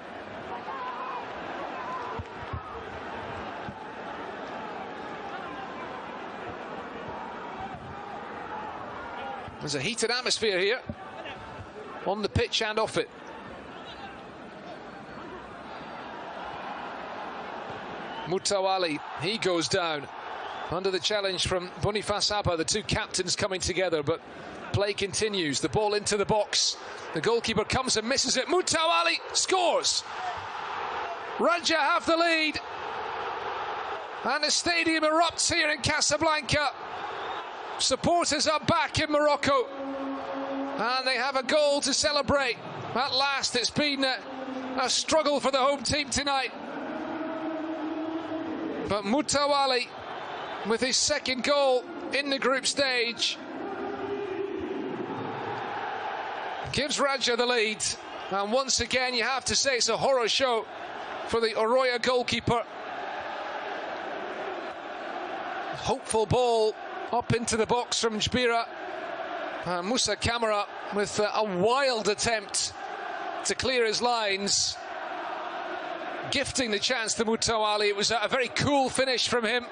There's a heated atmosphere here on the pitch and off it. Mutawali, he goes down under the challenge from Boniface Abba, the two captains coming together, but play continues. The ball into the box. The goalkeeper comes and misses it. Mutawali scores. Raja have the lead. And the stadium erupts here in Casablanca. Supporters are back in Morocco. And they have a goal to celebrate. At last, it's been a struggle for the home team tonight. But Mutawali, with his second goal in the group stage, gives Raja the lead. And once again, you have to say it's a horror show for the Oroya goalkeeper. Hopeful ball up into the box from Jbira. Musa Camara with a wild attempt to clear his lines, gifting the chance to Mutawali. It was a very cool finish from him.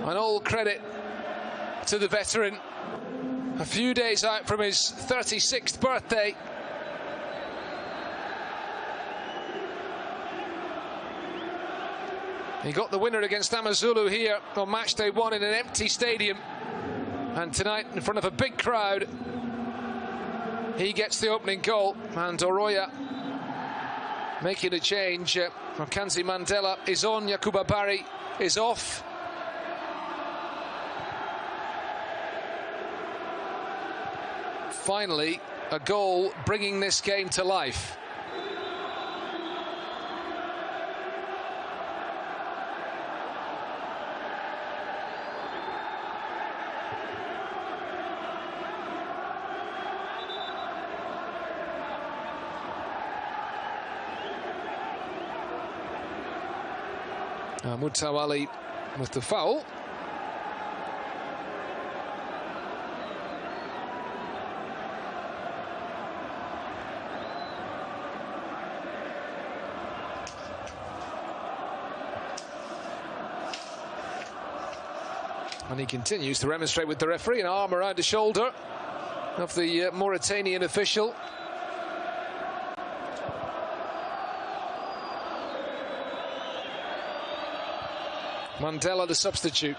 And all credit to the veteran. A few days out from his 36th birthday. He got the winner against Amazulu here on match day 1 in an empty stadium. And tonight, in front of a big crowd, he gets the opening goal. And Oroya making a change. Makanzi Mandela is on, Yakuba Barry is off. Finally, a goal bringing this game to life. Mutawali with the foul. And he continues to remonstrate with the referee, an arm around the shoulder. of the Mauritanian official. Mandela, the substitute.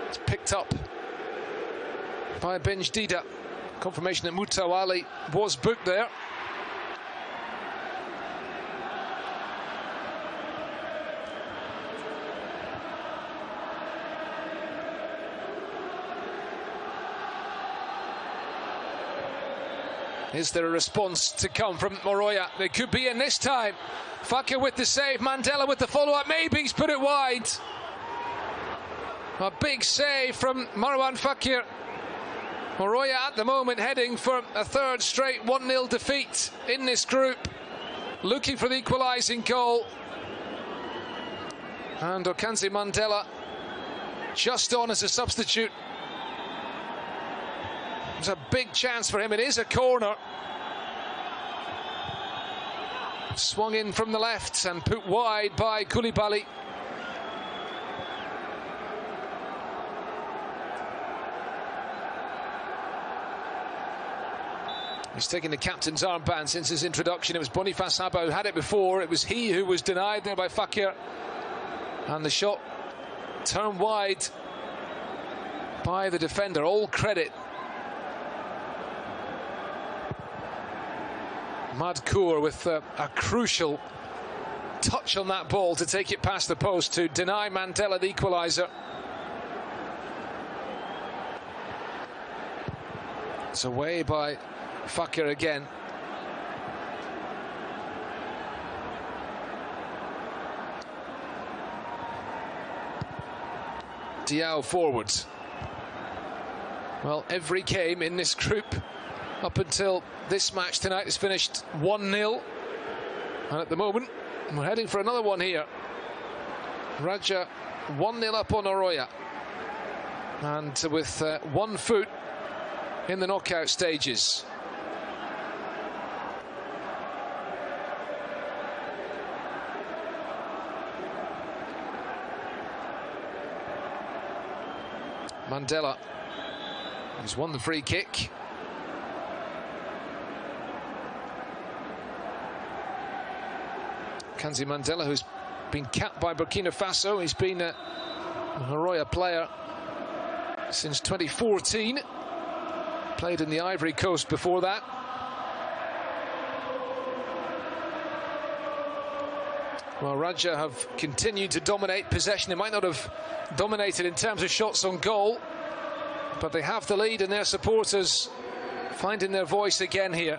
It's picked up by Benj Dida. Confirmation that Mutawali was booked there. Is there a response to come from Moroya? They could be in this time. Fakir with the save, Mandela with the follow-up. Maybe he's put it wide. A big save from Marwan Fakir. Moroya at the moment heading for a third straight 1-0 defeat in this group. Looking for the equalising goal. And Okanzi Mandela just on as a substitute. It's a big chance for him. It is a corner. Swung in from the left and put wide by Koulibaly. He's taking the captain's armband since his introduction. It was Boniface Haba who had it before. It was he who was denied there by Fakir. And the shot turned wide by the defender. All credit. Madkour with a crucial touch on that ball to take it past the post to deny Mandela the equaliser. It's away by Fakir again. Diao forwards. Well, every game in this group up until this match tonight is finished 1-0. And at the moment, we're heading for another one here. Raja 1-0 up on Oroya. And with 1 foot in the knockout stages. Mandela has won the free kick. Kanzi Mandela, who's been capped by Burkina Faso. He's been a Houria player since 2014. Played in the Ivory Coast before that. Well, Raja have continued to dominate possession. They might not have dominated in terms of shots on goal, but they have the lead, and their supporters finding their voice again here.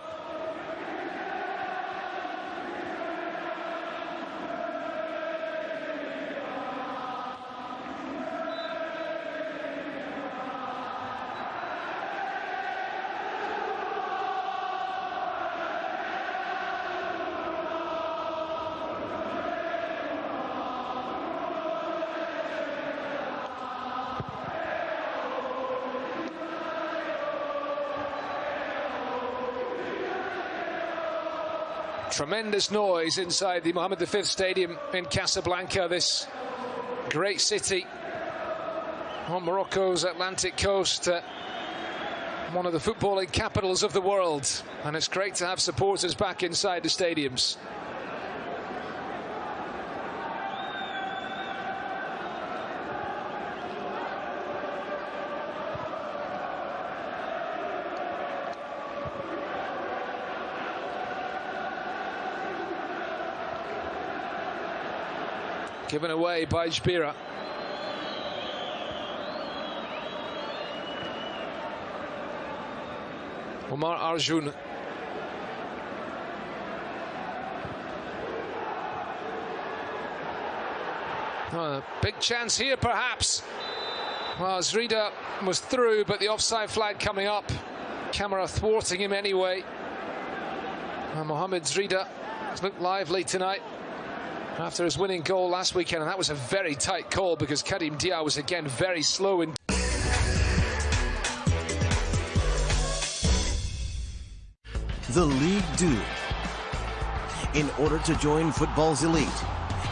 Tremendous noise inside the Mohammed V Stadium in Casablanca, this great city on Morocco's Atlantic coast, one of the footballing capitals of the world, and it's great to have supporters back inside the stadiums. Given away by Jbira. Omar Arjun. Big chance here, perhaps. Well, Zrida was through, but the offside flag coming up. Camera thwarting him anyway. Mohamed Zrida has looked lively tonight after his winning goal last weekend, and that was a very tight call because Karim Dia was again very slow in. The League Do. In order to join football's elite,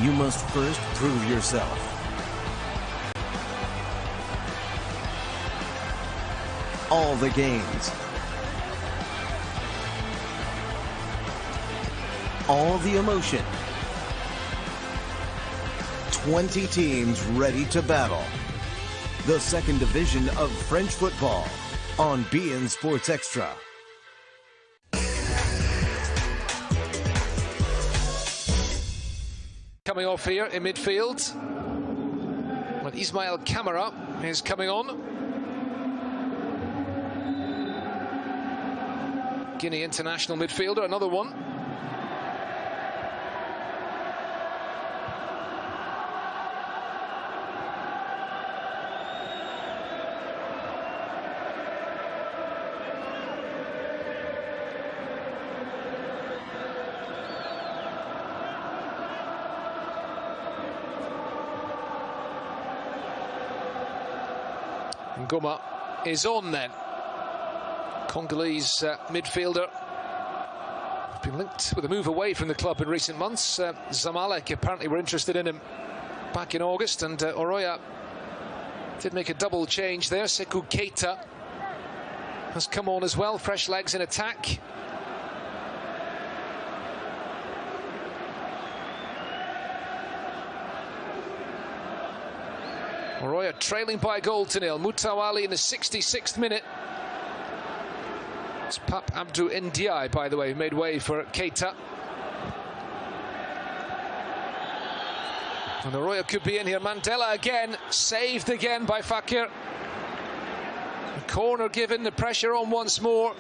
you must first prove yourself. all the games. All the emotion. 20 teams ready to battle. The second division of French football on beIN Sports Extra. Coming off here in midfield. When Ismail Camara is coming on. Guinea international midfielder, another one. Ngoma is on then. Congolese midfielder. Been linked with a move away from the club in recent months. Zamalek apparently were interested in him back in August, and Houria did make a double change there. Sekou Keita has come on as well, fresh legs in attack. Houria trailing by a goal to nil. Moutawali in the 66th minute. It's Pape Abdou Ndiaye, by the way, who made way for Keita. And Houria could be in here. Mandela again, saved again by Fakir. The corner given, the pressure on once more.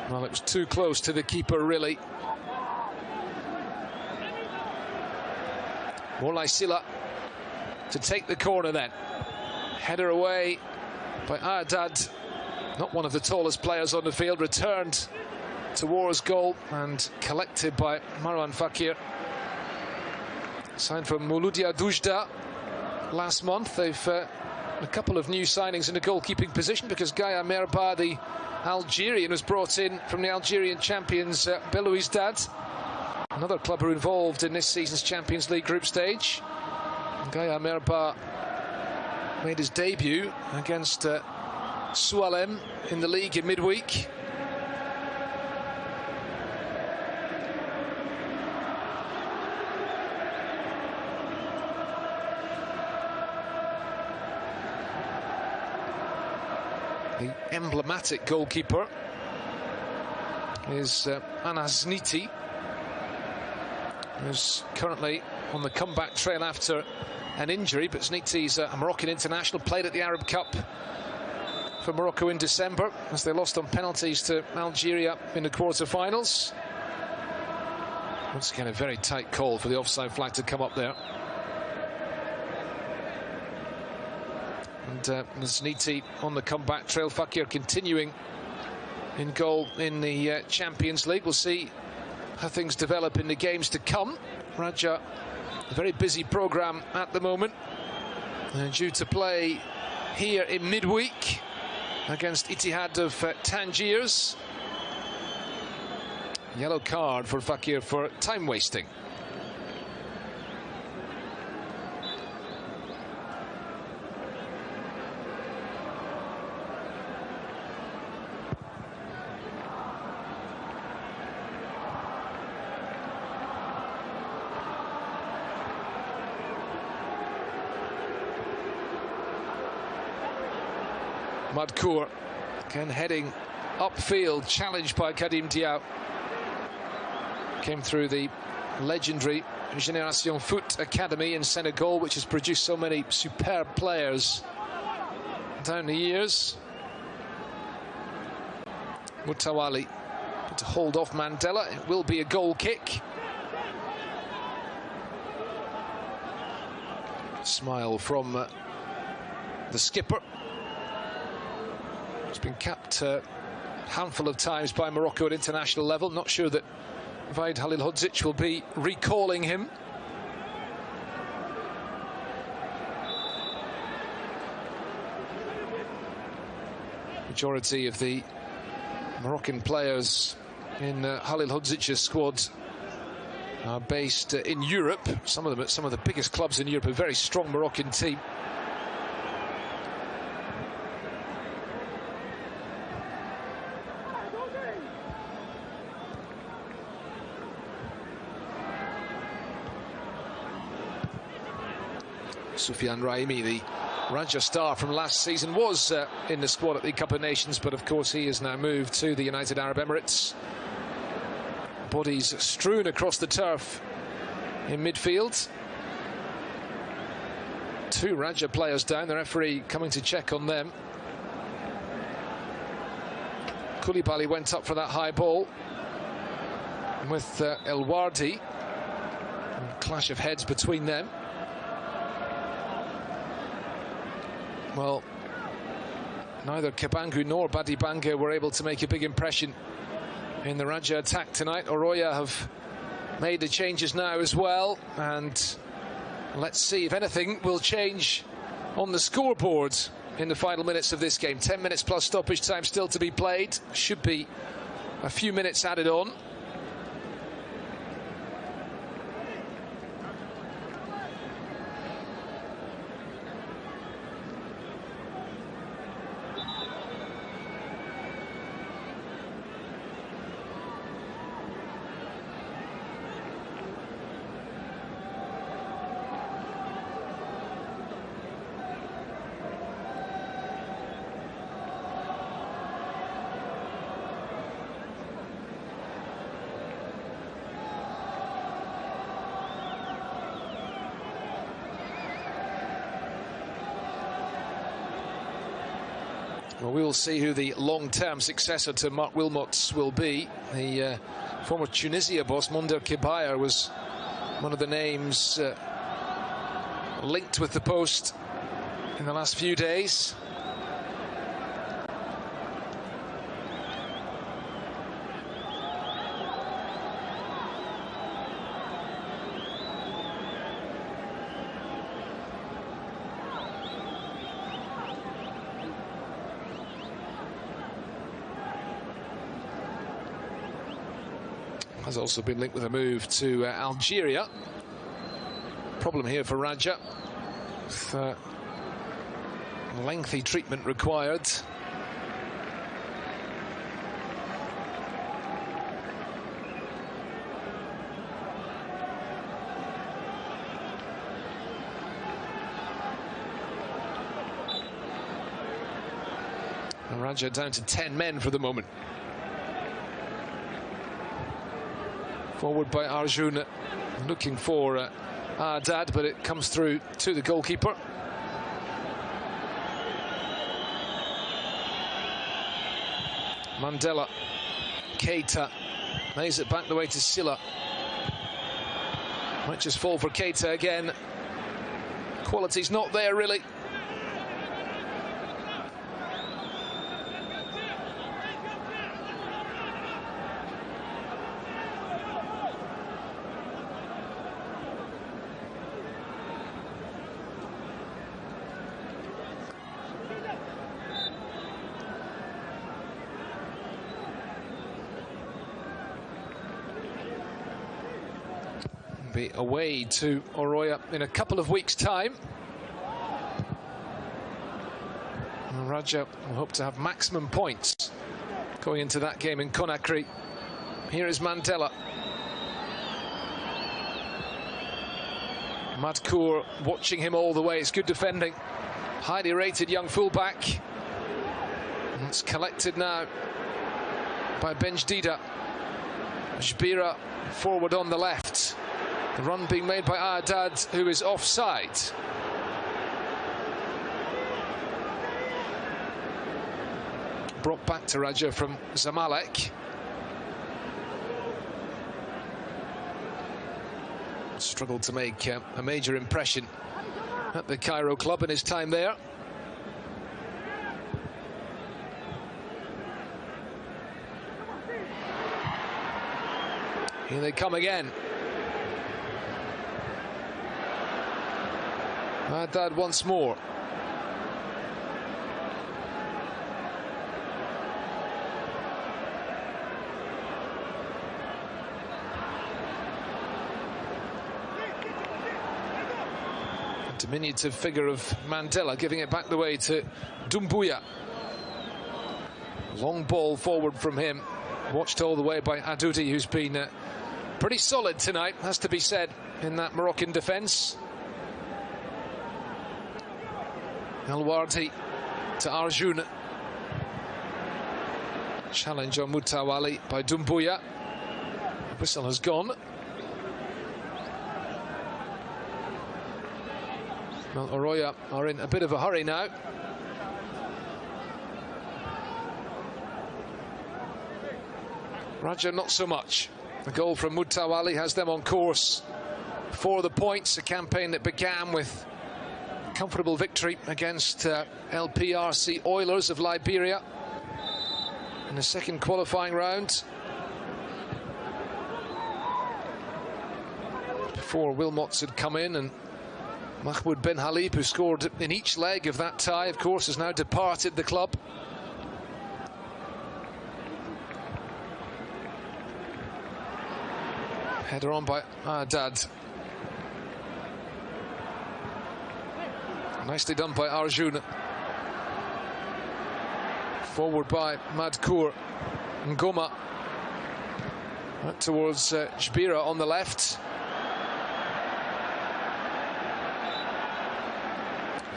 Well, it was too close to the keeper, really. Morlai Silla to take the corner then. Header away by Ardad, not one of the tallest players on the field, returned towards goal and collected by Marwan Fakir. Signed from Mouloudia Doujda last month. They've a couple of new signings in the goalkeeping position because Gaya Merba, the Algerian, was brought in from the Algerian champions Belouizdad. Another club who are involved in this season's Champions League group stage. Gaya Merba made his debut against Sualem in the league in midweek. The emblematic goalkeeper is Anas Niti, who's currently on the comeback trail after an injury, but Zniti's a Moroccan international, played at the Arab Cup for Morocco in December as they lost on penalties to Algeria in the quarter-finals. Once again, a very tight call for the offside flag to come up there. And Zniti on the comeback trail. Fakir continuing in goal in the Champions League. We'll see how things develop in the games to come. Raja, a very busy programme at the moment, due to play here in midweek against Ittihad of Tangiers. Yellow card for Fakir for time wasting. Madkour again heading upfield, challenged by Kadim Diaw. Came through the legendary Génération Foot Academy in Senegal, which has produced so many superb players down the years. Moutawali to hold off Mandela. It will be a goal kick. Smile from the skipper. It's been capped a handful of times by Morocco at international level. Not sure that Vaid Halilhodzic will be recalling him. Majority of the Moroccan players in Halilhodzic's squad are based in Europe. Some of them at some of the biggest clubs in Europe. A very strong Moroccan team. Soufiane Raimi, the Raja star from last season, was in the squad at the Cup of Nations, but of course he has now moved to the United Arab Emirates. Bodies strewn across the turf in midfield. 2 Raja players down, the referee coming to check on them. Koulibaly went up for that high ball with El Wardi. Clash of heads between them. Well, neither Kebangu nor Badibanga were able to make a big impression in the Raja attack tonight. Houria have made the changes now as well, and let's see if anything will change on the scoreboard in the final minutes of this game. 10 minutes plus stoppage time still to be played. Should be a few minutes added on. Well, we will see who the long-term successor to Mark Wilmots will be. The former Tunisia boss, Monder Kebaya, was one of the names linked with the post in the last few days. Has also been linked with a move to Algeria. Problem here for Raja. With, lengthy treatment required. And Raja down to 10 men for the moment. Forward by Arjun, looking for Dad, but it comes through to the goalkeeper. Mandela, Keita, lays it back the way to Silla. Might just fall for Keita again. Quality's not there, really. Be away to Houria in a couple of weeks' time. And Raja will hope to have maximum points going into that game in Conakry. Here is Mandela. Madkour watching him all the way. It's good defending. Highly rated young fullback. And it's collected now by Benjdida. Jbira forward on the left. The run being made by Aadad, who is offside. Brought back to Raja from Zamalek. Struggled to make a major impression at the Cairo club in his time there. Here they come again. Aadad once more. Diminutive figure of Mandela, giving it back the way to Doumbouya. Long ball forward from him, watched all the way by Adoudi, who's been pretty solid tonight, has to be said, in that Moroccan defence. El Wardi to Arjun. Challenge on Moutawali by Doumbouya. Whistle has gone. Well, Houria are in a bit of a hurry now. Raja not so much. The goal from Moutawali has them on course for the points. A campaign that began with a comfortable victory against LPRC Oilers of Liberia in the second qualifying round. Before Wilmots had come in, and Mahmoud Ben Halib, who scored in each leg of that tie, of course, has now departed the club. Header on by Haddad. Nicely done by Arjun. Forward by Madkour. Ngoma. Right towards Jbira on the left.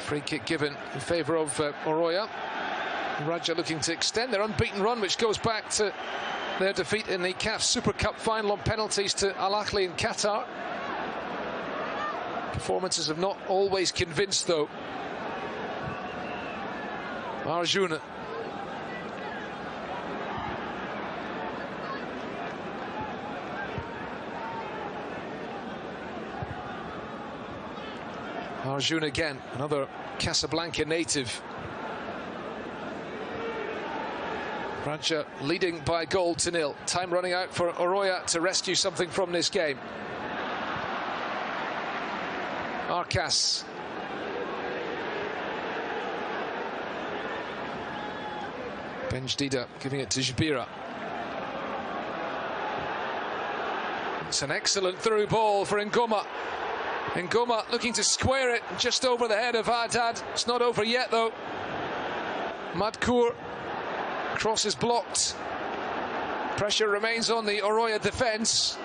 Free kick given in favour of Houria. Raja looking to extend their unbeaten run, which goes back to their defeat in the CAF Super Cup final on penalties to Al Ahly in Qatar. Performances have not always convinced, though. Arjun. Arjun again, another Casablanca native. Raja leading by a goal to nil. Time running out for Houria to rescue something from this game. Arcas. Benjdida giving it to Jbira. It's an excellent through ball for Ngoma. Ngoma looking to square it just over the head of Haddad. It's not over yet, though. Madkour. Cross is blocked. Pressure remains on the Houria defence.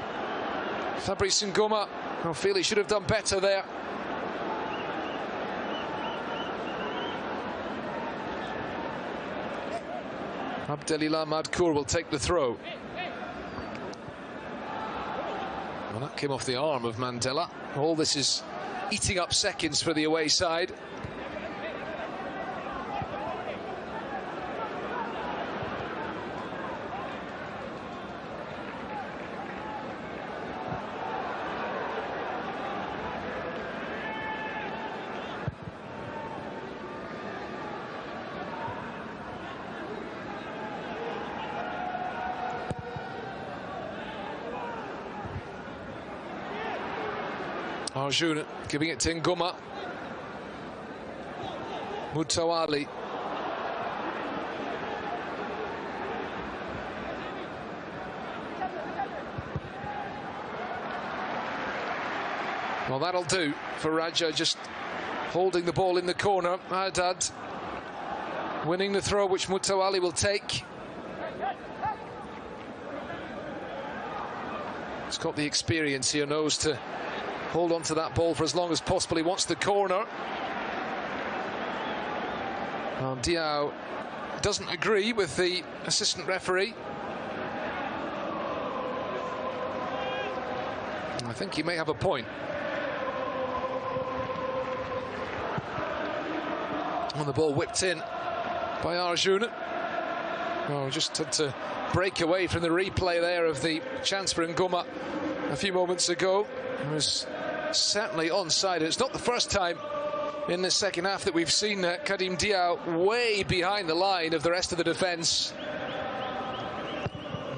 Fabrice Ngoma, I feel he should have done better there. Abdelillah Madkour will take the throw. Well, that came off the arm of Mandela. All this is eating up seconds for the away side. Arjun giving it to Ngoma. Moutawali. Well, that'll do for Raja, just holding the ball in the corner. Haddad winning the throw, which Moutawali will take. He's got the experience here, knows to hold on to that ball for as long as possible. He wants the corner. Diao doesn't agree with the assistant referee. I think he may have a point. And the ball whipped in by Arjun. Oh, just had to break away from the replay there of the chance for Ngoma a few moments ago. It was certainly onside. It's not the first time in the second half that we've seen Kadim Diao way behind the line of the rest of the defence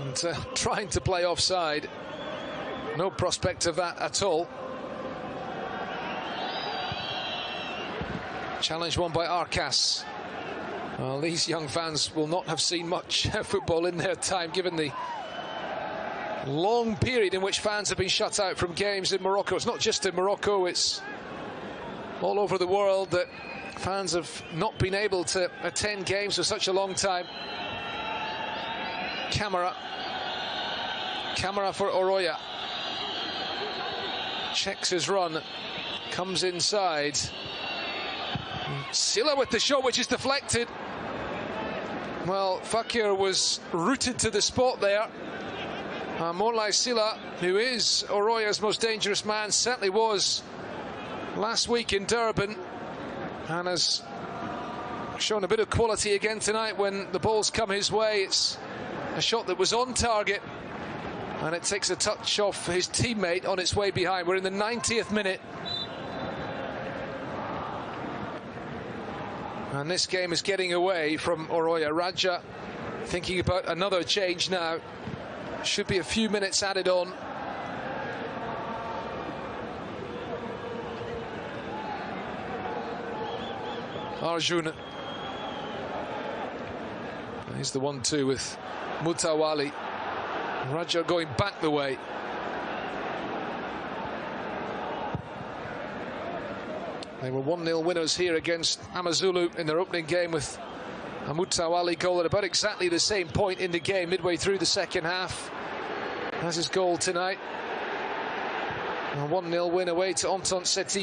and trying to play offside. No prospect of that at all. Challenge won by Arcas. Well, these young fans will not have seen much football in their time, given the long period in which fans have been shut out from games in Morocco. It's not just in Morocco, it's all over the world that fans have not been able to attend games for such a long time. Camera for Oroya. Checks his run, comes inside. Silla with the shot, which is deflected. Well, Fakir was rooted to the spot there. Morlai Silla, who is Oroya's most dangerous man, certainly was last week in Durban, and has shown a bit of quality again tonight when the ball's come his way. It's a shot that was on target, and it takes a touch off his teammate on its way behind. We're in the 90th minute. And this game is getting away from Oroya. Raja thinking about another change now. Should be a few minutes added on. Arjun. He's the 1-2 with Mutawali. Raja going back the way. They were 1-0 winners here against Amazulu in their opening game with a Mutawali goal at about exactly the same point in the game, midway through the second half. That's his goal tonight. A 1-0 win away to Entente Seti.